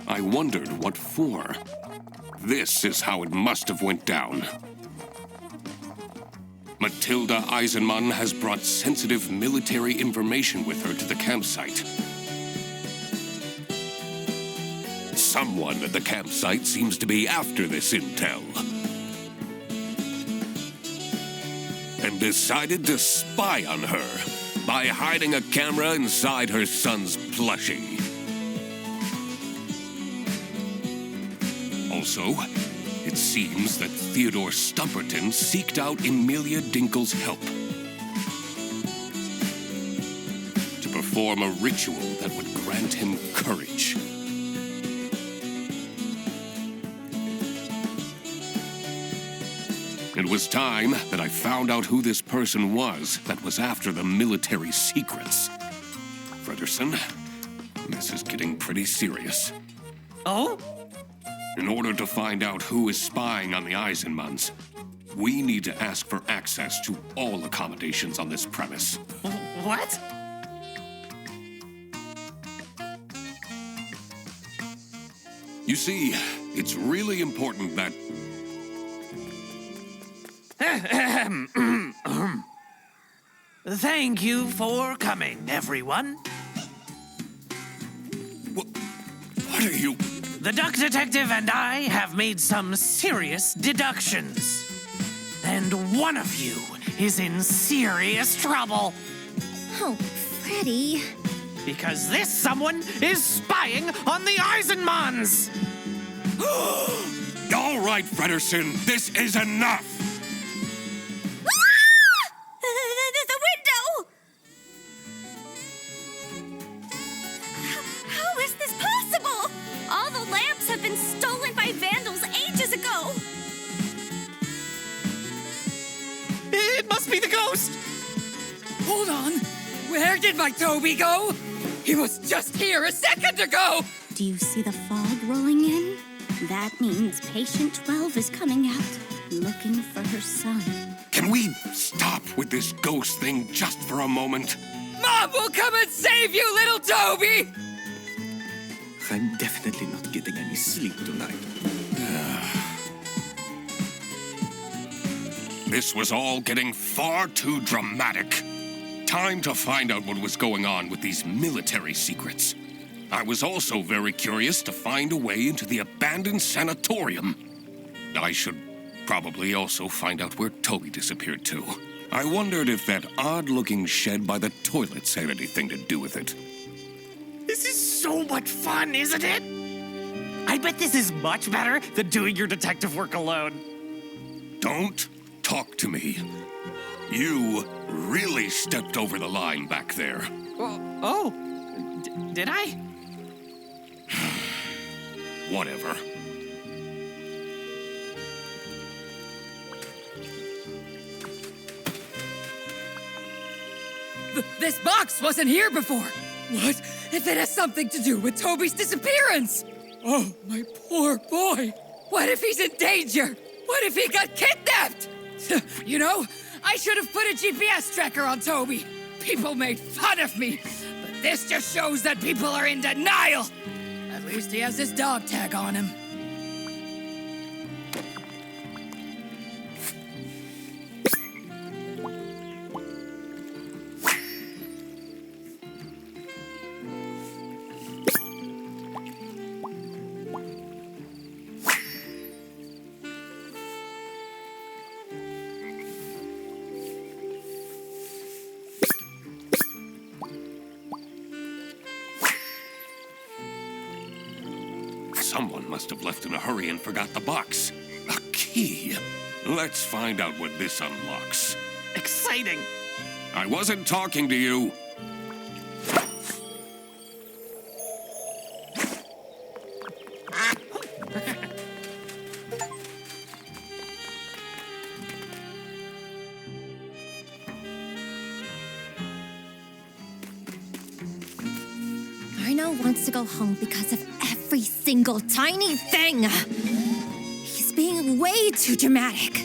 I wondered what for. This is how it must have went down. Matilda Eisenmann has brought sensitive military information with her to the campsite. Someone at the campsite seems to be after this intel. And decided to spy on her by hiding a camera inside her son's plushie. Also, it seems that Theodore Stumperton seeked out Emilia Dinkle's help to perform a ritual that would grant him courage. It was time that I found out who this person was that was after the military secrets. Frederson, this is getting pretty serious. Oh? In order to find out who is spying on the Eisenmanns, we need to ask for access to all accommodations on this premise. What? You see, it's really important that... Thank you for coming, everyone. What are you... The Duck Detective and I have made some serious deductions. And one of you is in serious trouble. Oh, Freddy. Because this someone is spying on the Eisenmanns! All right, Frederson, this is enough! The window! How is this possible? All the lamps have been stolen by vandals ages ago. It must be the ghost! Hold on. Where did my Toby go? He was just here a second ago! Do you see the fog rolling in? That means patient 12 is coming out, looking for her son. Can we stop with this ghost thing just for a moment? Mom will come and save you, little Toby! I'm definitely not getting any sleep tonight. This was all getting far too dramatic. Time to find out what was going on with these military secrets. I was also very curious to find a way into the abandoned sanatorium. I should probably also find out where Toby disappeared to. I wondered if that odd-looking shed by the toilets had anything to do with it. This is so much fun, isn't it? I bet this is much better than doing your detective work alone. Don't talk to me. You really stepped over the line back there. Did I? Whatever. This box wasn't here before. What if it has something to do with Toby's disappearance? Oh, my poor boy. What if he's in danger? What if he got kidnapped? You know, I should have put a GPS tracker on Toby. People made fun of me, but this just shows that people are in denial. At least he has his dog tag on him. Someone must have left in a hurry and forgot the box. A key. Let's find out what this unlocks. Exciting. I wasn't talking to you. Arno wants to go home because of every single tiny thing. He's being way too dramatic.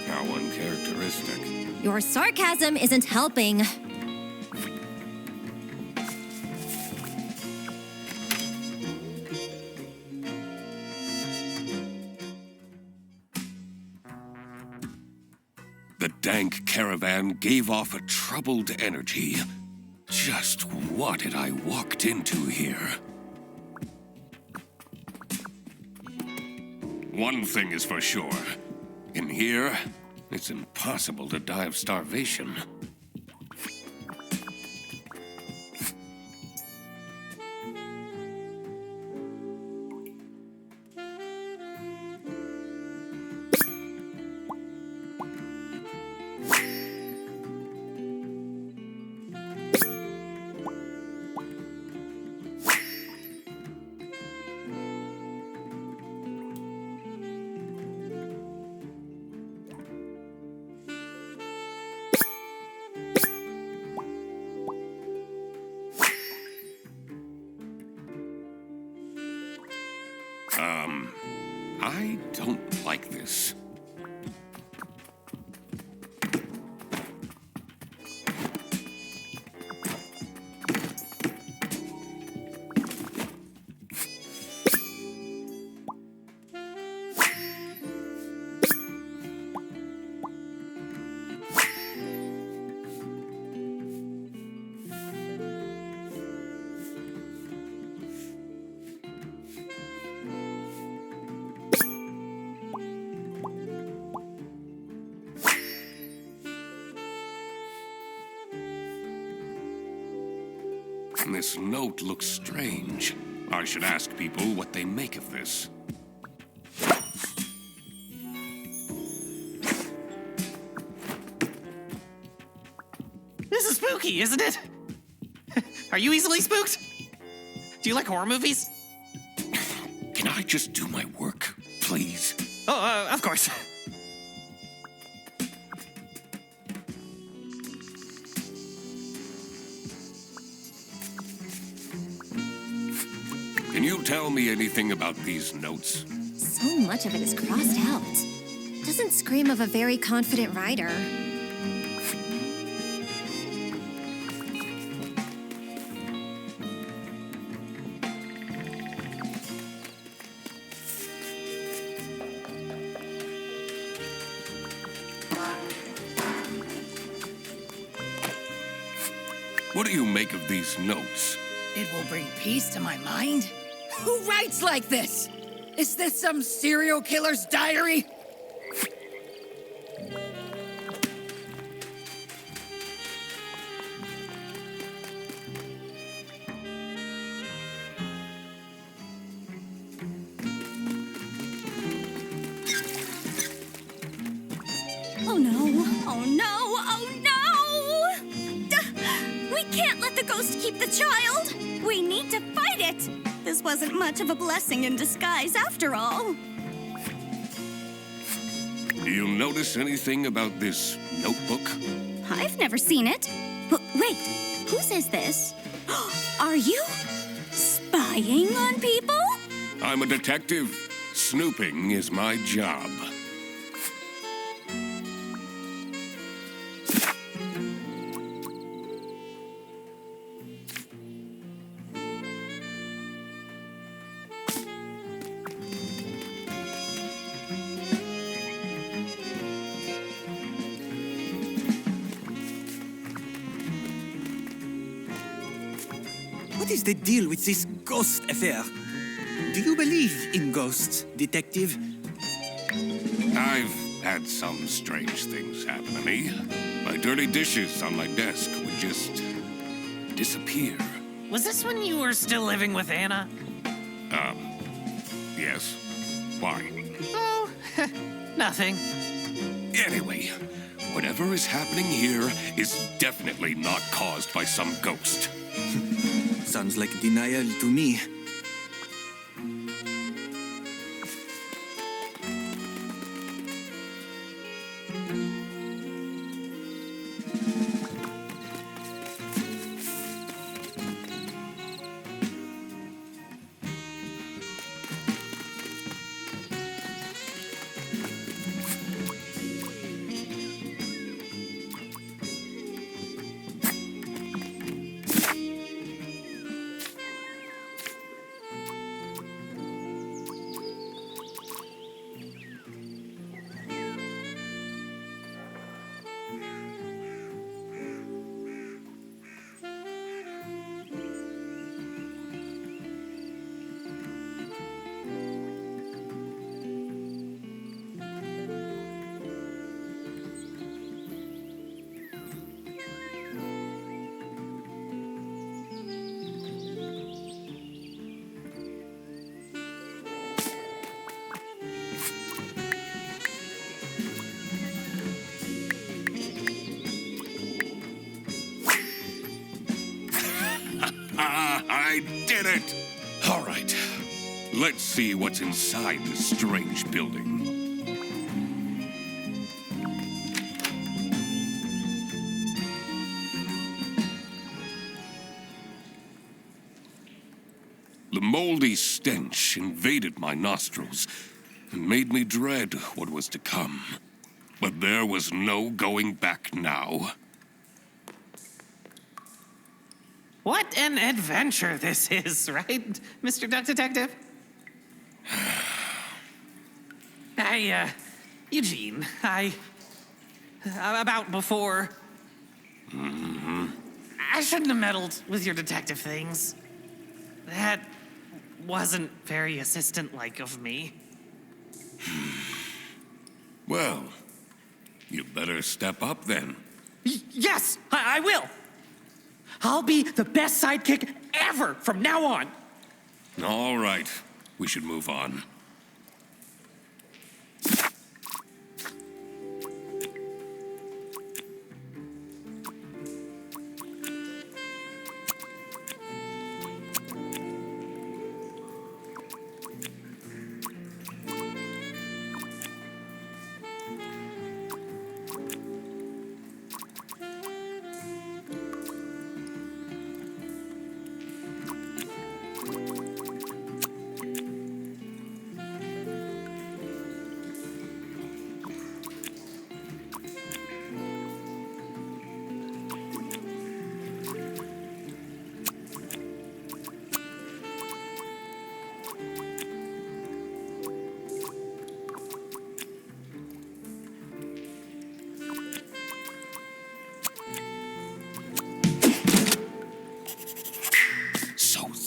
How uncharacteristic. Your sarcasm isn't helping. The dank caravan gave off a troubled energy. Just what had I walked into here? One thing is for sure. In here, it's impossible to die of starvation. I don't like this. This note looks strange. I should ask people what they make of this. This is spooky, isn't it? Are you easily spooked? Do you like horror movies? Can I just do my work, please? Oh, of course. Can you tell me anything about these notes? So much of it is crossed out. Doesn't scream of a very confident writer. What do you make of these notes? It will bring peace to my mind. Who writes like this? Is this some serial killer's diary? Oh no, oh no, oh no! We can't let the ghost keep the child! We need to fight it! This wasn't much of a blessing in disguise after all. Do you notice anything about this notebook? I've never seen it. Wait, whose is this? Are you spying on people? I'm a detective. Snooping is my job. What is the deal with this ghost affair? Do you believe in ghosts, detective? I've had some strange things happen to me. My dirty dishes on my desk would just disappear. Was this when you were still living with Anna? Yes. Why? Oh, nothing. Anyway, whatever is happening here is definitely not caused by some ghost. Sounds like denial to me. I did it! All right. Let's see what's inside this strange building. The moldy stench invaded my nostrils and made me dread what was to come. But there was no going back now. What an adventure this is, right, Mr. Duck Detective? Eugene, about before. I shouldn't have meddled with your detective things. That wasn't very assistant-like of me. Well, you better step up then. Yes, I will. I'll be the best sidekick ever from now on. All right, we should move on.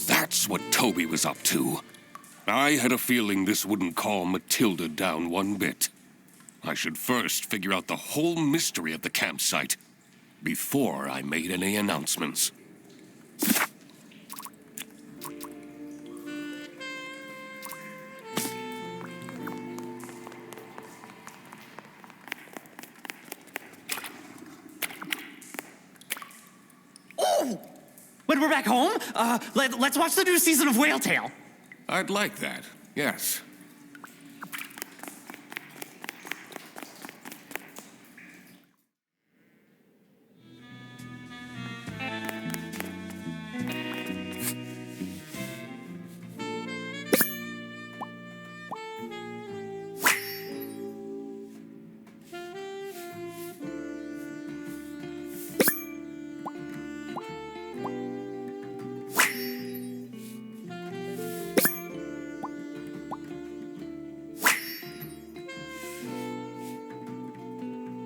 That's what Toby was up to. I had a feeling this wouldn't calm Matilda down one bit. I should first figure out the whole mystery of the campsite before I made any announcements. When we're back home, let's watch the new season of Whale Tale. I'd like that, yes.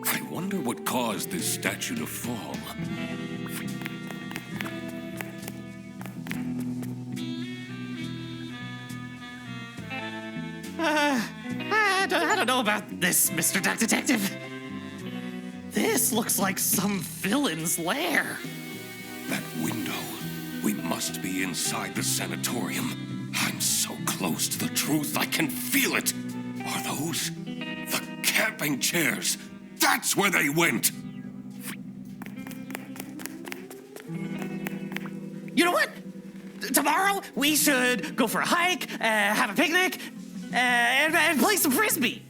I wonder what caused this statue to fall. I don't know about this, Mr. Duck Detective. This looks like some villain's lair. That window. We must be inside the sanatorium. I'm so close to the truth, I can feel it. Are those the camping chairs? That's where they went! You know what? Tomorrow, we should go for a hike, have a picnic, and play some frisbee.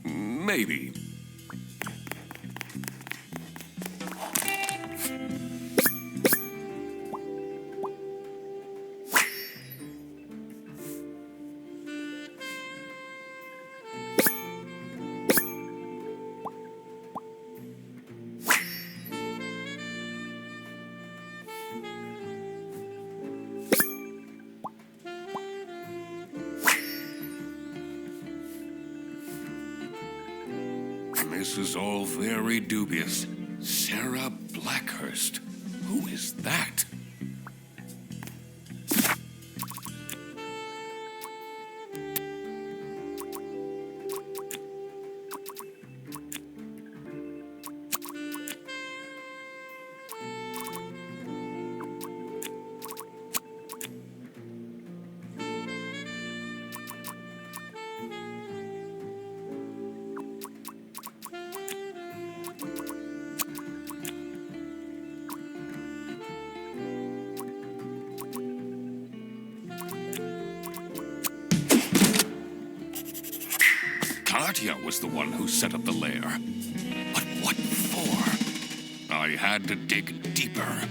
Maybe. This is all very dubious. Sarah Blackhurst. Who is that? Katya was the one who set up the lair. But what for? I had to dig deeper.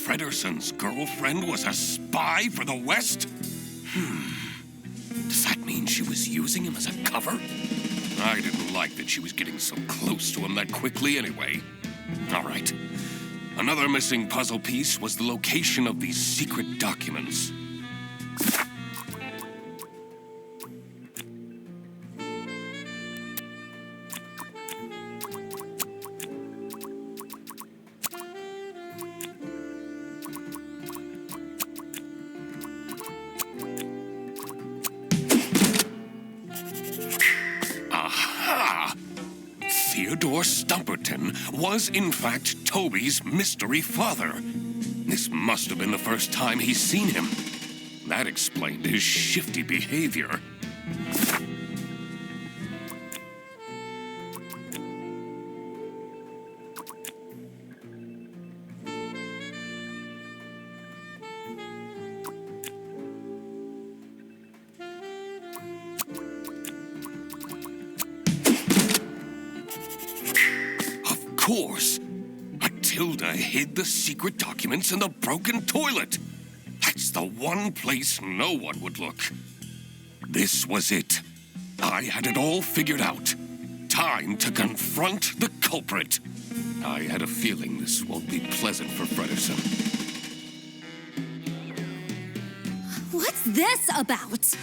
Frederson's girlfriend was a spy for the West? Does that mean she was using him as a cover? I didn't like that she was getting so close to him that quickly anyway. All right. Another missing puzzle piece was the location of these secret documents. Theodore Stumperton was, in fact, Toby's mystery father. This must have been the first time he's seen him. That explained his shifty behavior. Of course, Matilda hid the secret documents in the broken toilet. That's the one place no one would look. This was it. I had it all figured out. Time to confront the culprit. I had a feeling this won't be pleasant for Frederson. What's this about?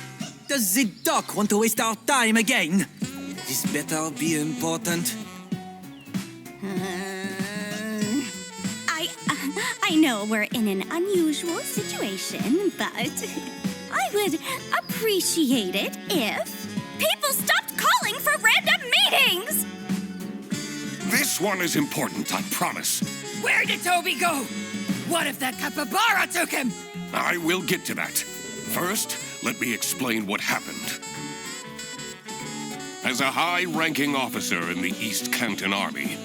Does the doc want to waste our time again? This better be important. I know we're in an unusual situation, but I would appreciate it if people stopped calling for random meetings! This one is important, I promise. Where did Toby go? What if that capybara took him? I will get to that. First, let me explain what happened. As a high-ranking officer in the East Canton Army,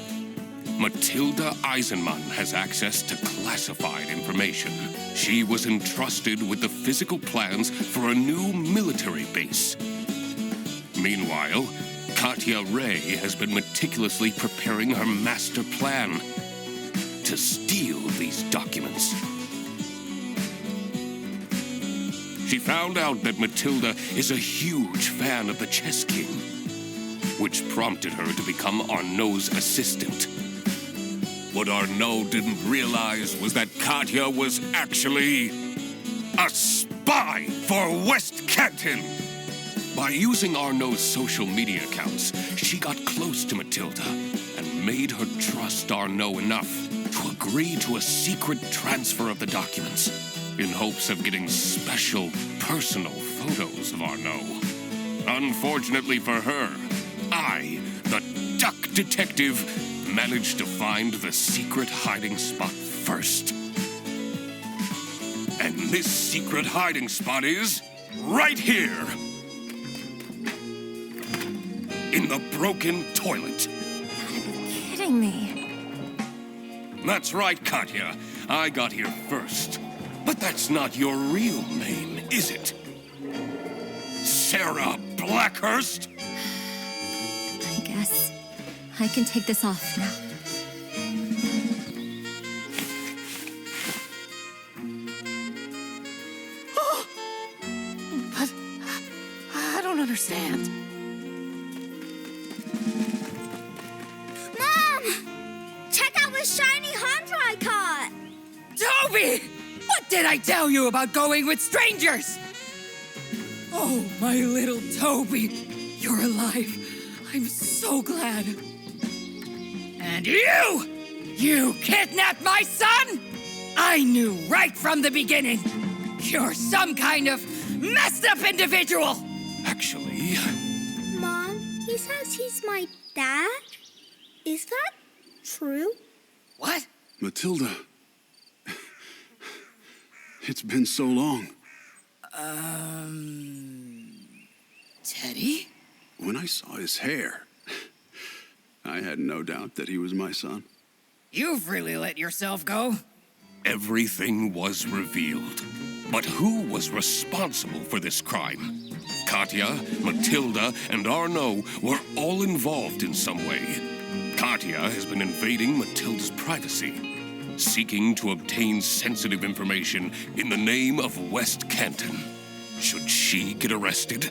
Matilda Eisenman has access to classified information. She was entrusted with the physical plans for a new military base. Meanwhile, Katya Ray has been meticulously preparing her master plan to steal these documents. She found out that Matilda is a huge fan of the Chess King, which prompted her to become Arnaud's assistant. What Arnaud didn't realize was that Katya was actually a spy for West Canton. By using Arnaud's social media accounts, she got close to Matilda and made her trust Arnaud enough to agree to a secret transfer of the documents in hopes of getting special personal photos of Arnaud. Unfortunately for her, I, the duck detective, managed to find the secret hiding spot first. And this secret hiding spot is right here. In the broken toilet. Kidding me. That's right, Katya. I got here first. But that's not your real name, is it? Sarah Blackhurst? I guess I can take this off now. But I don't understand. Mom! Check out this shiny hunter I caught! Toby! What did I tell you about going with strangers? Oh, my little Toby. You're alive. I'm so glad. And you! You kidnapped my son? I knew right from the beginning. You're some kind of messed up individual. Actually, Mom, he says he's my dad? Is that true? What? Matilda. It's been so long. Teddy? When I saw his hair, I had no doubt that he was my son. You've really let yourself go. Everything was revealed. But who was responsible for this crime? Katya, Matilda, and Arnaud were all involved in some way. Katya has been invading Matilda's privacy, seeking to obtain sensitive information in the name of West Canton. Should she get arrested?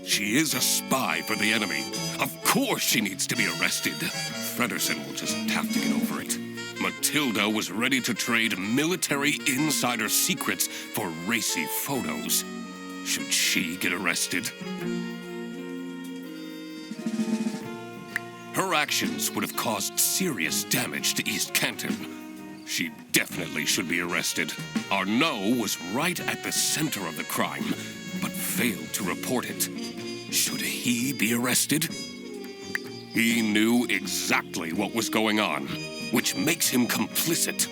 She is a spy for the enemy. Of course she needs to be arrested. Fredersen will just have to get over it. Matilda was ready to trade military insider secrets for racy photos. Should she get arrested? Her actions would have caused serious damage to East Canton. She definitely should be arrested. Arnaud was right at the center of the crime, but failed to report it. Should he be arrested? He knew exactly what was going on, which makes him complicit.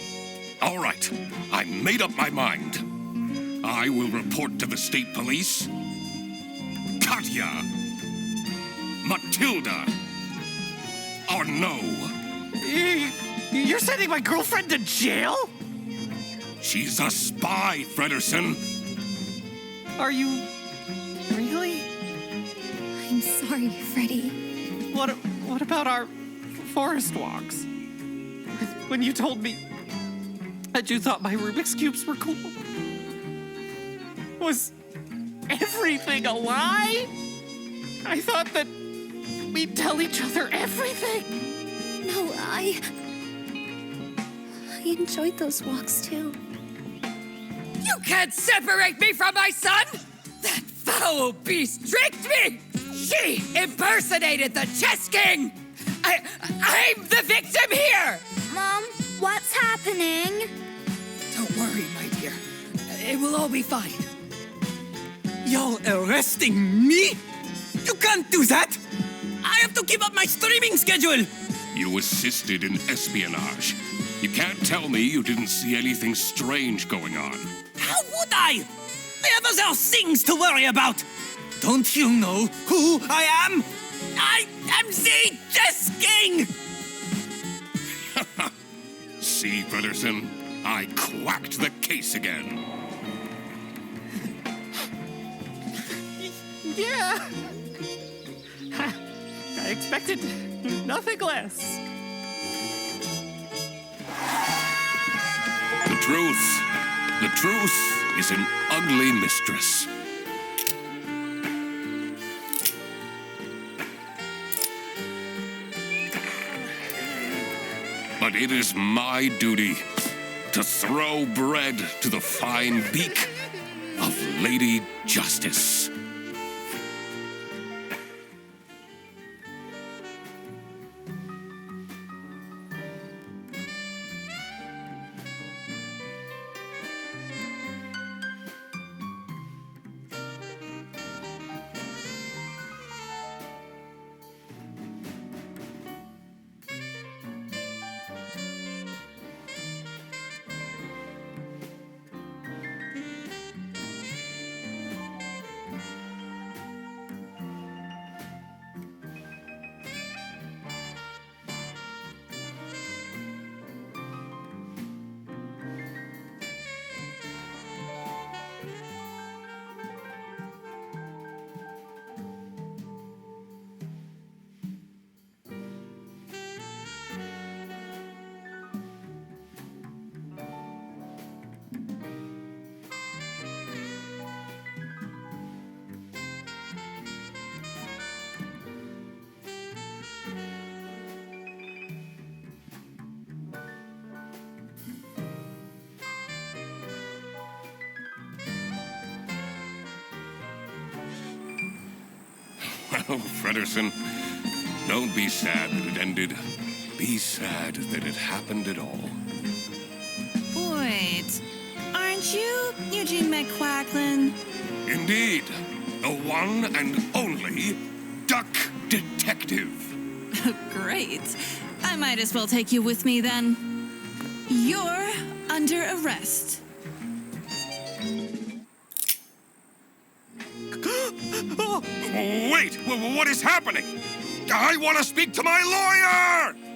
All right, I made up my mind. I will report to the state police. Katya, Matilda, Arnaud. You're sending my girlfriend to jail? She's a spy, Fredersen. Are you really? I'm sorry, Freddy. What about our forest walks? When you told me that you thought my Rubik's Cubes were cool. Was everything a lie? I thought that we'd tell each other everything. No, I enjoyed those walks too. You can't separate me from my son! That foul beast tricked me! She impersonated the chess king! I'm the victim here! Mom, what's happening? Don't worry, my dear. It will all be fine. You're arresting me? You can't do that! I have to keep up my streaming schedule! You assisted in espionage. You can't tell me you didn't see anything strange going on. How would I? I have other things to worry about. Don't you know who I am? I am the Chess King! See, Fredersen, I quacked the case again. Yeah. I expected nothing less. The truth is an ugly mistress. But it is my duty to throw bread to the fine beak of Lady Justice. Oh, Fredersen, don't be sad that it ended. Be sad that it happened at all. Wait, aren't you Eugene McQuacklin? Indeed, the one and only Duck Detective. Great. I might as well take you with me then. You're under arrest. Wait, what is happening? I want to speak to my lawyer!